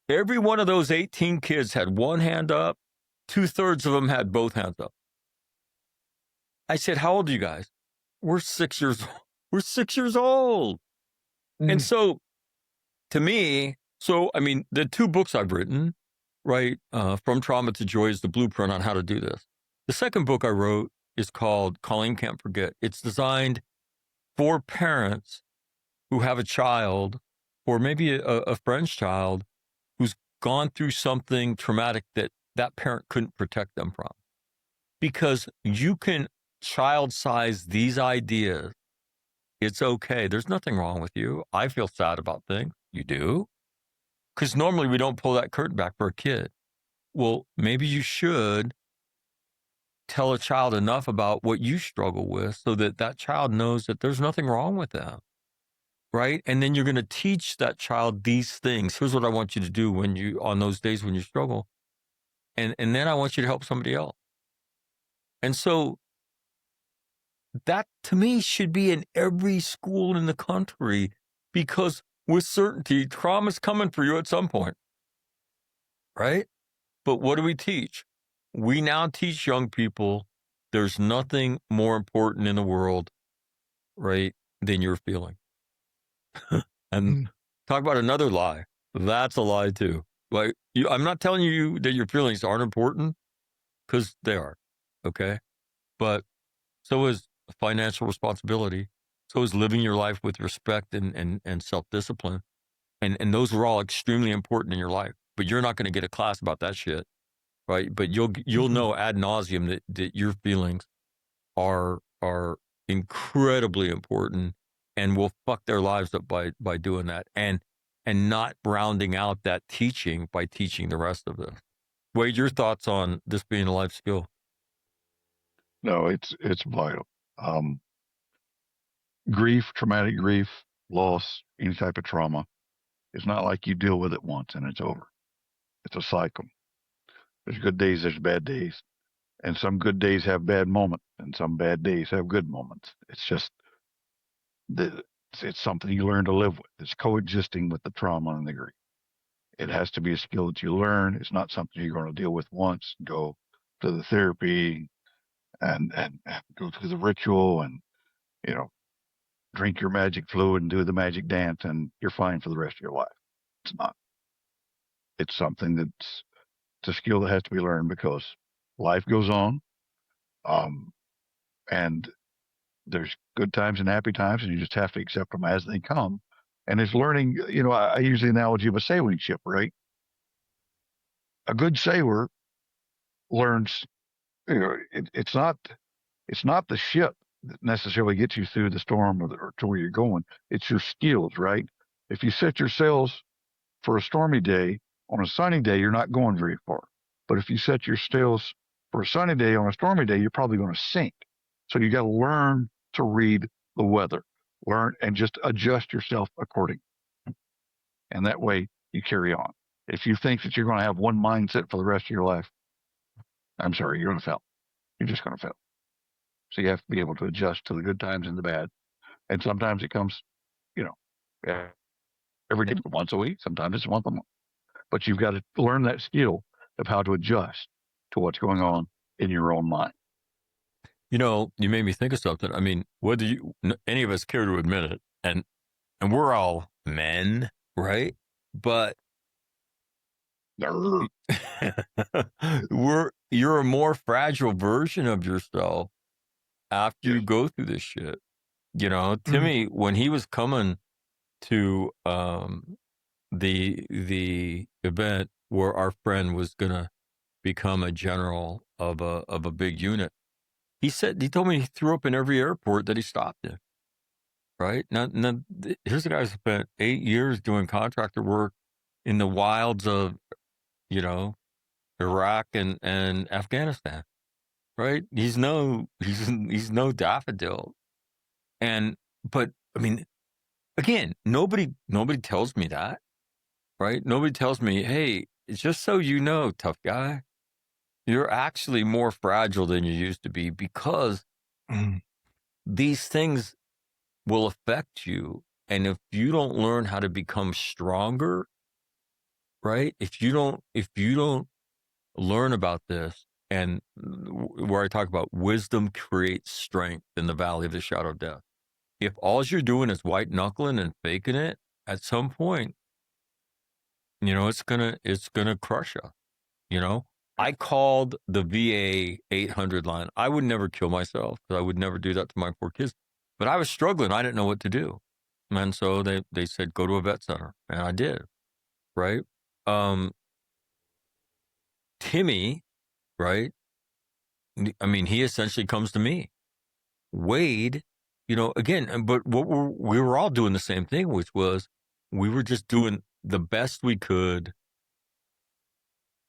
every one of those 18 kids had one hand up. 2/3 of them had both hands up. I said, how old are you guys? We're 6 years old. We're 6 years old. And so to me, the 2 books I've written, right, From Trauma to Joy is the blueprint on how to do this. The second book I wrote is called Colleen Can't Forget. It's designed for parents who have a child or maybe a friend's child who's gone through something traumatic that parent couldn't protect them from. Because you can child size these ideas. It's okay. There's nothing wrong with you. I feel sad about things. You do? Because normally we don't pull that curtain back for a kid. Well, maybe you should tell a child enough about what you struggle with so that child knows that there's nothing wrong with them, right? And then you're going to teach that child these things. Here's what I want you to do on those days when you struggle. And then I want you to help somebody else. And so that to me should be in every school in the country, because with certainty, trauma's coming for you at some point, right? But what do we teach? We now teach young people there's nothing more important in the world, right, than your feeling. And Mm. talk about another lie. That's a lie too. Like, I'm not telling you that your feelings aren't important, because they are, okay? But so is financial responsibility. So is living your life with respect and self-discipline. And those are all extremely important in your life. But you're not going to get a class about that shit, right? But you'll Mhm. know ad nauseum that your feelings are incredibly important and will fuck their lives up by doing that. And not rounding out that teaching by teaching the rest of this. Wade, your thoughts on this being a life skill? No, it's vital. Grief, traumatic grief, loss, any type of trauma. It's not like you deal with it once and it's over. It's a cycle. There's good days, there's bad days, and some good days have bad moments, and some bad days have good moments. It's just the it's something you learn to live with. It's coexisting with the trauma and the grief. It has to be a skill that you learn. It's not something you're going to deal with once. Go to the therapy and go through the ritual and you know drink your magic fluid and do the magic dance and you're fine for the rest of your life. It's not. It's something that's it's a skill that has to be learned because life goes on. Um, and there's good times and happy times, and you just have to accept them as they come. And it's learning, I use the analogy of a sailing ship, right? A good sailor learns, it's not the ship that necessarily gets you through the storm or to where you're going. It's your skills, right? If you set your sails for a stormy day, on a sunny day, you're not going very far. But if you set your sails for a sunny day on a stormy day, you're probably going to sink. So you got to learn to read the weather, learn and just adjust yourself accordingly. And that way you carry on. If you think that you're going to have one mindset for the rest of your life, I'm sorry, you're going to fail. You're just going to fail. So you have to be able to adjust to the good times and the bad. And sometimes it comes, you know, eh, every day, once a week. Sometimes it's once a month. But you've got to learn that skill of how to adjust to what's going on in your own mind. You made me think of something. I mean, whether any of us care to admit it, and we're all men, right? But you're a more fragile version of yourself after Yes. you go through this shit. Mhm. Timmy, when he was coming to the event where our friend was gonna become a general of a big unit, he told me he threw up in every airport that he stopped in. Right now, here's a guy who spent 8 years doing contractor work in the wilds of you know Iraq and Afghanistan. Right? He's no daffodil. And but I mean, again, nobody tells me that. Right? Nobody tells me, hey, just so you know, tough guy, you're actually more fragile than you used to be, because Mhm. these things will affect you. And if you don't learn how to become stronger, right? If you don't learn about this, and where I talk about wisdom creates strength in the valley of the shadow of death. If all you're doing is white knuckling and faking it, at some point, it's gonna crush you. You know, I called the VA 800 line. I would never kill myself, because I would never do that to my poor kids. But I was struggling. I didn't know what to do. And so they said, go to a vet center. And I did. Right. Um, Timmy, right? I mean, he essentially comes to me. Wade, again, but we were all doing the same thing, which was we were just doing the best we could,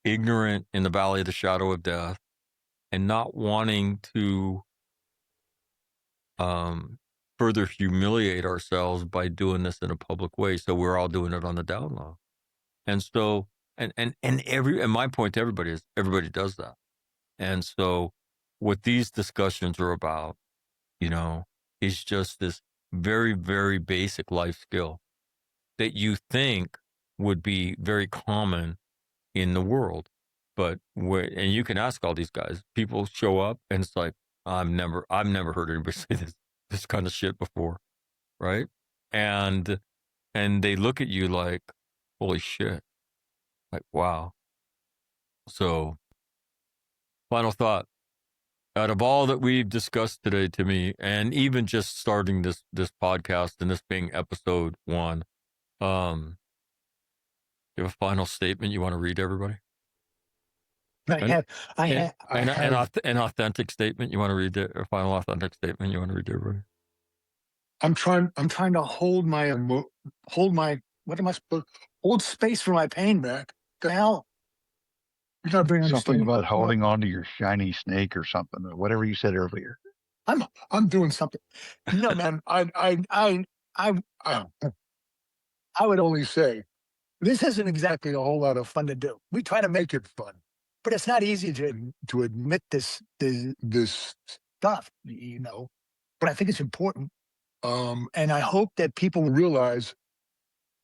ignorant in the valley of the shadow of death, and not wanting to um, further humiliate ourselves by doing this in a public way. So we're all doing it on the down low. And so, and my point to everybody is everybody does that. And so what these discussions are about is just this very, very basic life skill that you think would be very common in the world. But and you can ask all these guys, people show up and it's like, I've never heard anybody say this kind of shit before. Right. And they look at you like, holy shit. Like, wow. So final thought, out of all that we've discussed today, Timmy, and even just starting this podcast and this being episode 1, you have a final statement you want to read to everybody? An authentic statement you want to read a final authentic statement you want to read to everybody? I'm trying to hold hold space for my pain back. The hell? You're not very Something understanding. about holding on to your shiny snake or something, or whatever you said earlier. I'm doing something. No, man. I would only say this isn't exactly a whole lot of fun to do. We try to make it fun, but it's not easy to admit this stuff, But I think it's important, and I hope that people realize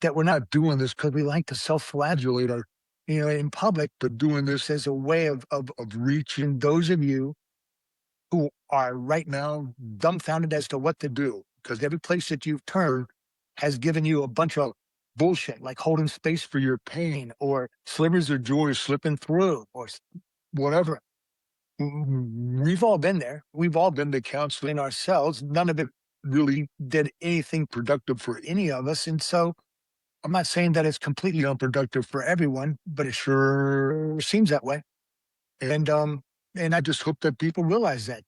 that we're not doing this because we like to self-flagellate in public, but doing this as a way of reaching those of you who are right now dumbfounded as to what to do, because every place that you've turned has given you a bunch of bullshit, like holding space for your pain or slivers of joy slipping through or whatever. We've all been there. We've all been to counseling ourselves. None of it really did anything productive for any of us. And so I'm not saying that it's completely unproductive for everyone, but it sure seems that way. And I just hope that people realize that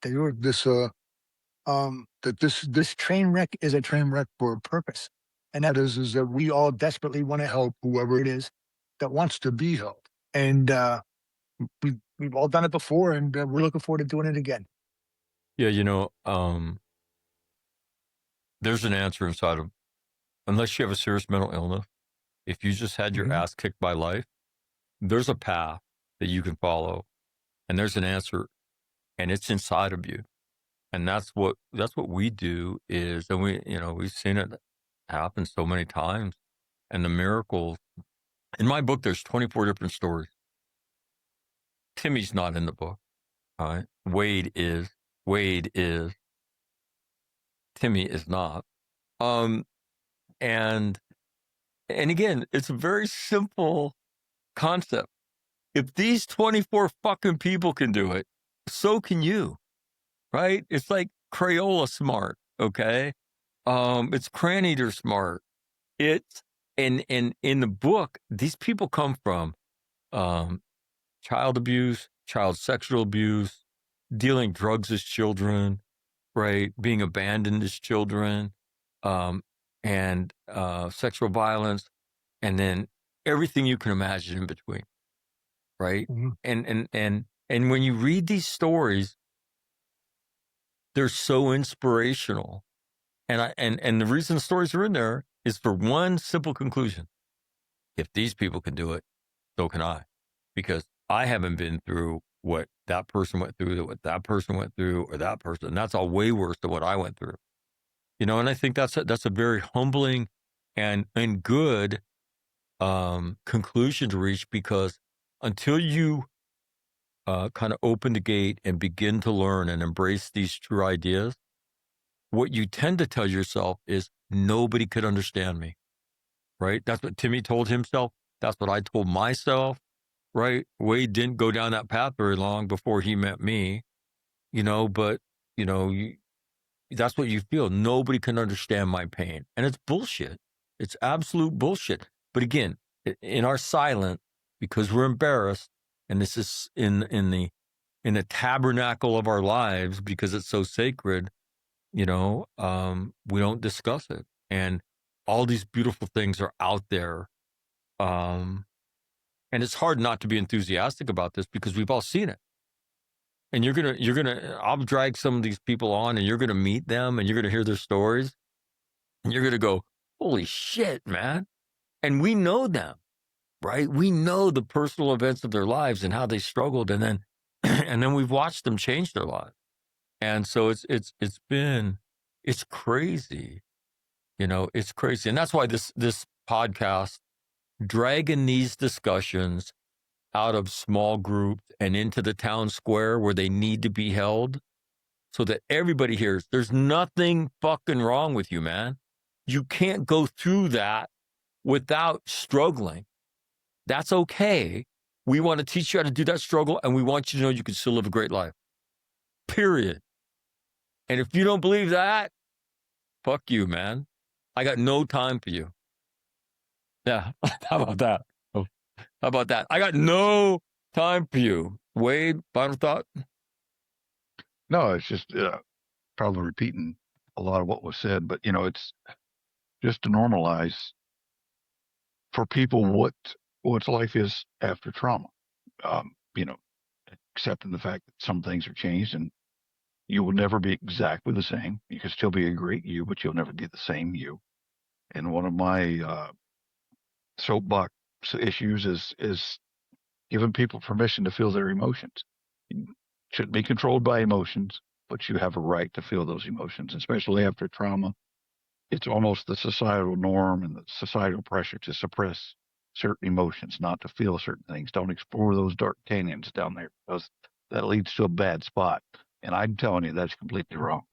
this train wreck is a train wreck for a purpose, and that is that we all desperately want to help whoever it is that wants to be helped, and we've all done it before, and we're looking forward to doing it again. Yeah, there's an answer inside of, unless you have a serious mental illness, if you just had your ass kicked by life, there's a path that you can follow, and there's an answer, and it's inside of you. And that's what we do is, and we've seen it happen so many times. And the miracles in my book, there's 24 different stories. Timmy's not in the book. All right. Wade is. Timmy is not. And again, it's a very simple concept. If these 24 fucking people can do it, so can you. Right? It's like Crayola smart, okay? It's Craneater smart. It's in the book, these people come from child abuse, child sexual abuse, dealing drugs as children, right? Being abandoned as children, and sexual violence, and then everything you can imagine in between, right? And when you read these stories, they're so inspirational. And the reason the stories are in there is for one simple conclusion. If these people can do it, so can I. Because I haven't been through what that person went through, what that person went through, or that person. And that's all way worse than what I went through. And I think that's a very humbling and good conclusion to reach, because until you kind of open the gate and begin to learn and embrace these true ideas, what you tend to tell yourself is nobody could understand me, right? That's what Timmy told himself. That's what I told myself, right? Wade didn't go down that path very long before he met me, but, that's what you feel. Nobody can understand my pain. And it's bullshit. It's absolute bullshit. But again, in our silence, because we're embarrassed, and this is in the tabernacle of our lives, because it's so sacred, we don't discuss it. And all these beautiful things are out there. And it's hard not to be enthusiastic about this because we've all seen it. And I'll drag some of these people on, and you're going to meet them, and you're going to hear their stories, and you're going to go, holy shit, man. And we know them, right? We know the personal events of their lives and how they struggled. And then, and then we've watched them change their lives. And so it's crazy, it's crazy. And that's why this podcast, dragging these discussions out of small groups and into the town square where they need to be held so that everybody hears there's nothing fucking wrong with you, man. You can't go through that without struggling. That's okay. We want to teach you how to do that struggle, and we want you to know you can still live a great life. Period. And if you don't believe that, fuck you, man. I got no time for you. Yeah. How about that? Oh, how about that? I got no time for you. Wade, final thought? No, it's just probably repeating a lot of what was said, but it's just to normalize for people what life is after trauma. You know, accepting the fact that some things are changed and you will never be exactly the same. You can still be a great you, but you'll never be the same you. And one of my soapbox issues is giving people permission to feel their emotions. You shouldn't be controlled by emotions, but you have a right to feel those emotions, especially after trauma. It's almost the societal norm and the societal pressure to suppress certain emotions, not to feel certain things. Don't explore those dark canyons down there because that leads to a bad spot. And I'm telling you, that's completely wrong.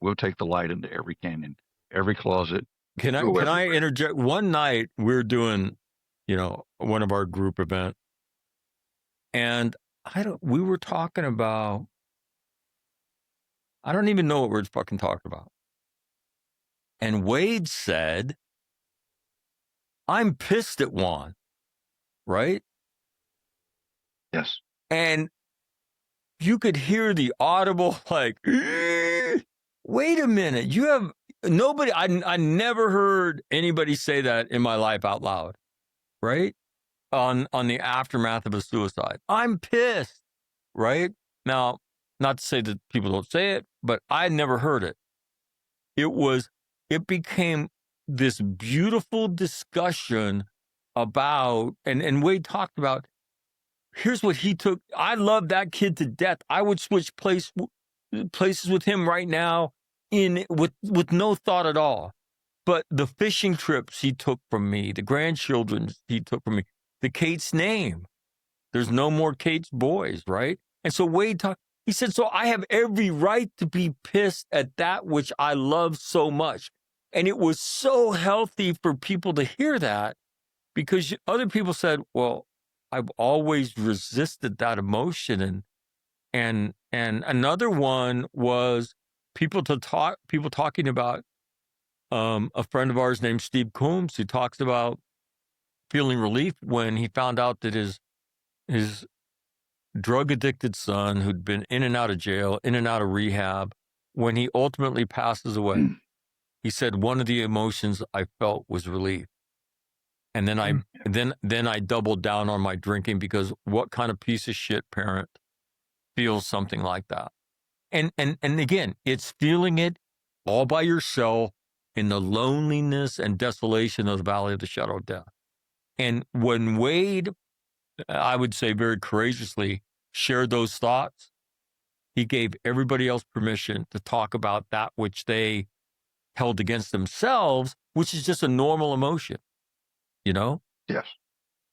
We'll take the light into every canyon, every closet, Can I go can I everywhere. interject? One night we're doing, one of our group events, and we were talking about, I don't even know what we are fucking talking about. And Wade said, I'm pissed at Juan, right? Yes. And you could hear the audible, like, wait a minute, you have nobody, I never heard anybody say that in my life out loud, right? On the aftermath of a suicide. I'm pissed, right? Now, not to say that people don't say it, but I never heard it. It became this beautiful discussion about, and Wade talked about, here's what he took. I love that kid to death. I would switch places with him right now with no thought at all. But the fishing trips he took from me, the grandchildren he took from me, the Cates name, there's no more Cates boys, right? And so Wade talked, he said, so I have every right to be pissed at that which I love so much. And it was so healthy for people to hear that, because other people said, well, I've always resisted that emotion. And another one was people talking about a friend of ours named Steve Coombs, who talks about feeling relief when he found out that his drug addicted son, who'd been in and out of jail, in and out of rehab, when he ultimately passes away, he said, one of the emotions I felt was relief. And then I doubled down on my drinking, because what kind of piece of shit parent feels something like that? And again, it's feeling it all by yourself in the loneliness and desolation of the valley of the shadow of death. And when Wade, I would say very courageously, shared those thoughts, he gave everybody else permission to talk about that which they held against themselves, which is just a normal emotion, you know? Yes.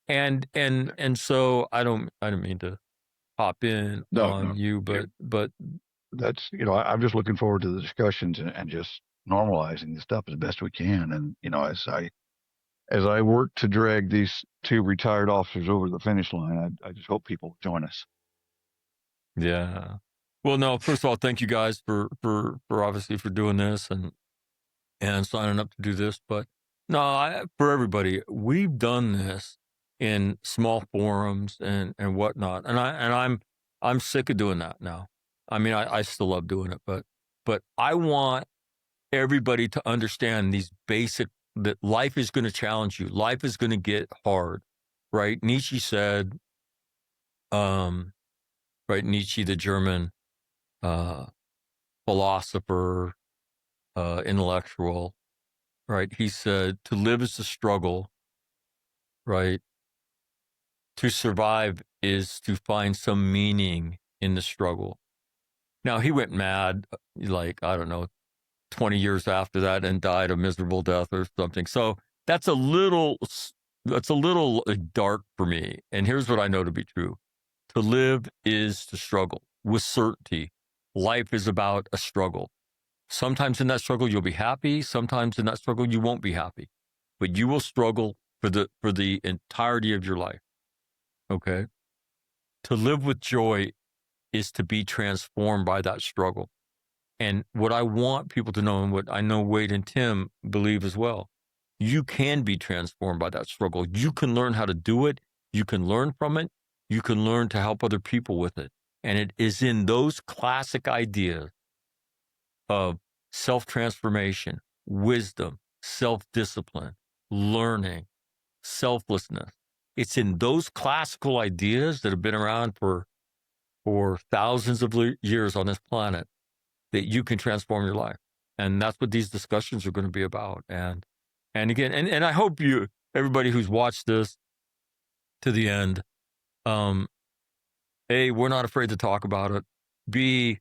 And so I don't mean to hop in No, on no. you, but That's, I'm just looking forward to the discussions and just normalizing the stuff as best we can. And, as I work to drag these two retired officers over the finish line, I just hope people join us. yeah. Well, no, first of all, thank you guys for obviously for doing this and signing up to do this. But no, for everybody, we've done this in small forums and whatnot, and I'm sick of doing that now. I mean, I still love doing it, but I want everybody to understand these basic, that life is going to challenge you. Life is going to get hard, right? Nietzsche said, right? Nietzsche, the German uh, philosopher, intellectual, right? He said, to live is a struggle, right? To survive is to find some meaning in the struggle. Now he went mad, like, I don't know, 20 years after that and died a miserable death or something. So that's a little dark for me. And here's what I know to be true. To live is to struggle with certainty. Life is about a struggle. Sometimes in that struggle you'll be happy, sometimes in that struggle you won't be happy. But you will struggle for the entirety of your life. Okay? To live with joy is to be transformed by that struggle. And what I want people to know, and what I know Wade and Tim believe as well, you can be transformed by that struggle. You can learn how to do it. You can learn from it. You can learn to help other people with it. And it is in those classic ideas of self-transformation, wisdom, self-discipline, learning, selflessness. It's in those classical ideas that have been around for thousands of years on this planet that you can transform your life. And that's what these discussions are going to be about. And again, and I hope everybody who's watched this to the end, A, we're not afraid to talk about it. B,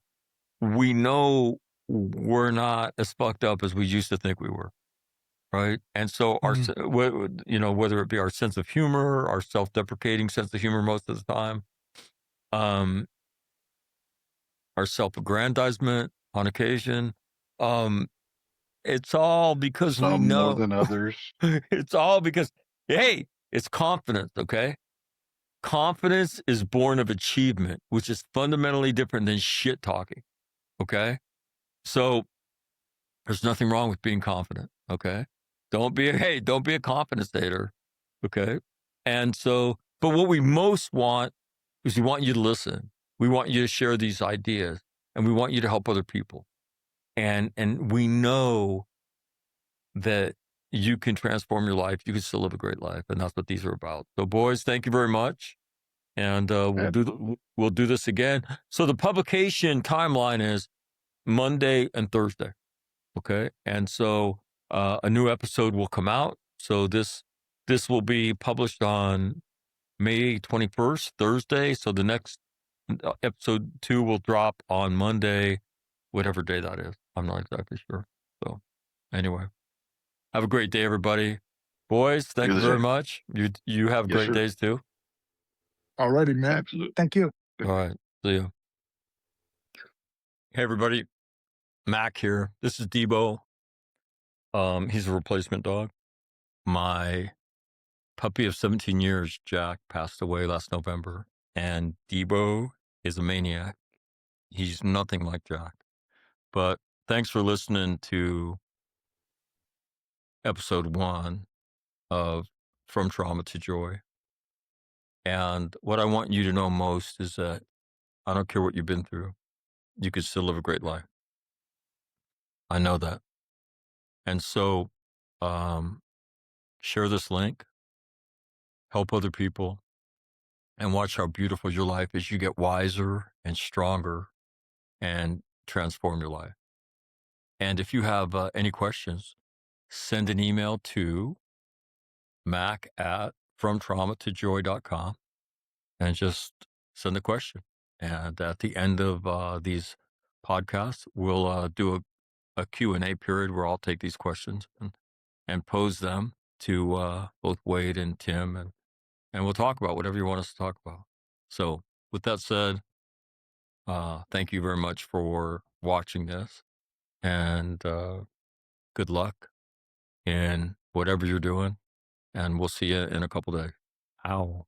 we know we're not as fucked up as we used to think we were. Right. And so whether it be our sense of humor, our self-deprecating sense of humor most of the time, our self-aggrandizement on occasion, it's all because we Some know more than others. it's all because, hey, it's confidence. Okay. Confidence is born of achievement, which is fundamentally different than shit talking. Okay. So there's nothing wrong with being confident. Okay. Don't be a confidence hater. Okay. And so, but what we most want is we want you to listen. We want you to share these ideas, and we want you to help other people. And we know that you can transform your life. You can still live a great life. And that's what these are about. So boys, thank you very much. And we'll do this again. So the publication timeline is Monday and Thursday. Okay. And so a new episode will come out. So this will be published on May 21st, Thursday. So the next episode 2 will drop on Monday, whatever day that is. I'm not exactly sure. So anyway, have a great day, everybody. Boys, thank you very much. You have great days too. All righty, man. Absolutely. Thank you. All right. See you. Hey, everybody. Mac here. This is Debo. He's a replacement dog. My puppy of 17 years, Jack, passed away last November, and Debo is a maniac. He's nothing like Jack. But thanks for listening to episode 1 of From Trauma to Joy. And what I want you to know most is that I don't care what you've been through, you can still live a great life. I know that. And so share this link, help other people, and watch how beautiful your life is. You get wiser and stronger and transform your life. And if you have any questions, send an email to mac@fromtraumatojoy.com and just send a question. And at the end of these podcasts, we'll do a Q&A period where I'll take these questions and pose them to both Wade and Tim, and we'll talk about whatever you want us to talk about. So with that said, thank you very much for watching this, and good luck in whatever you're doing, and we'll see you in a couple days. Ow.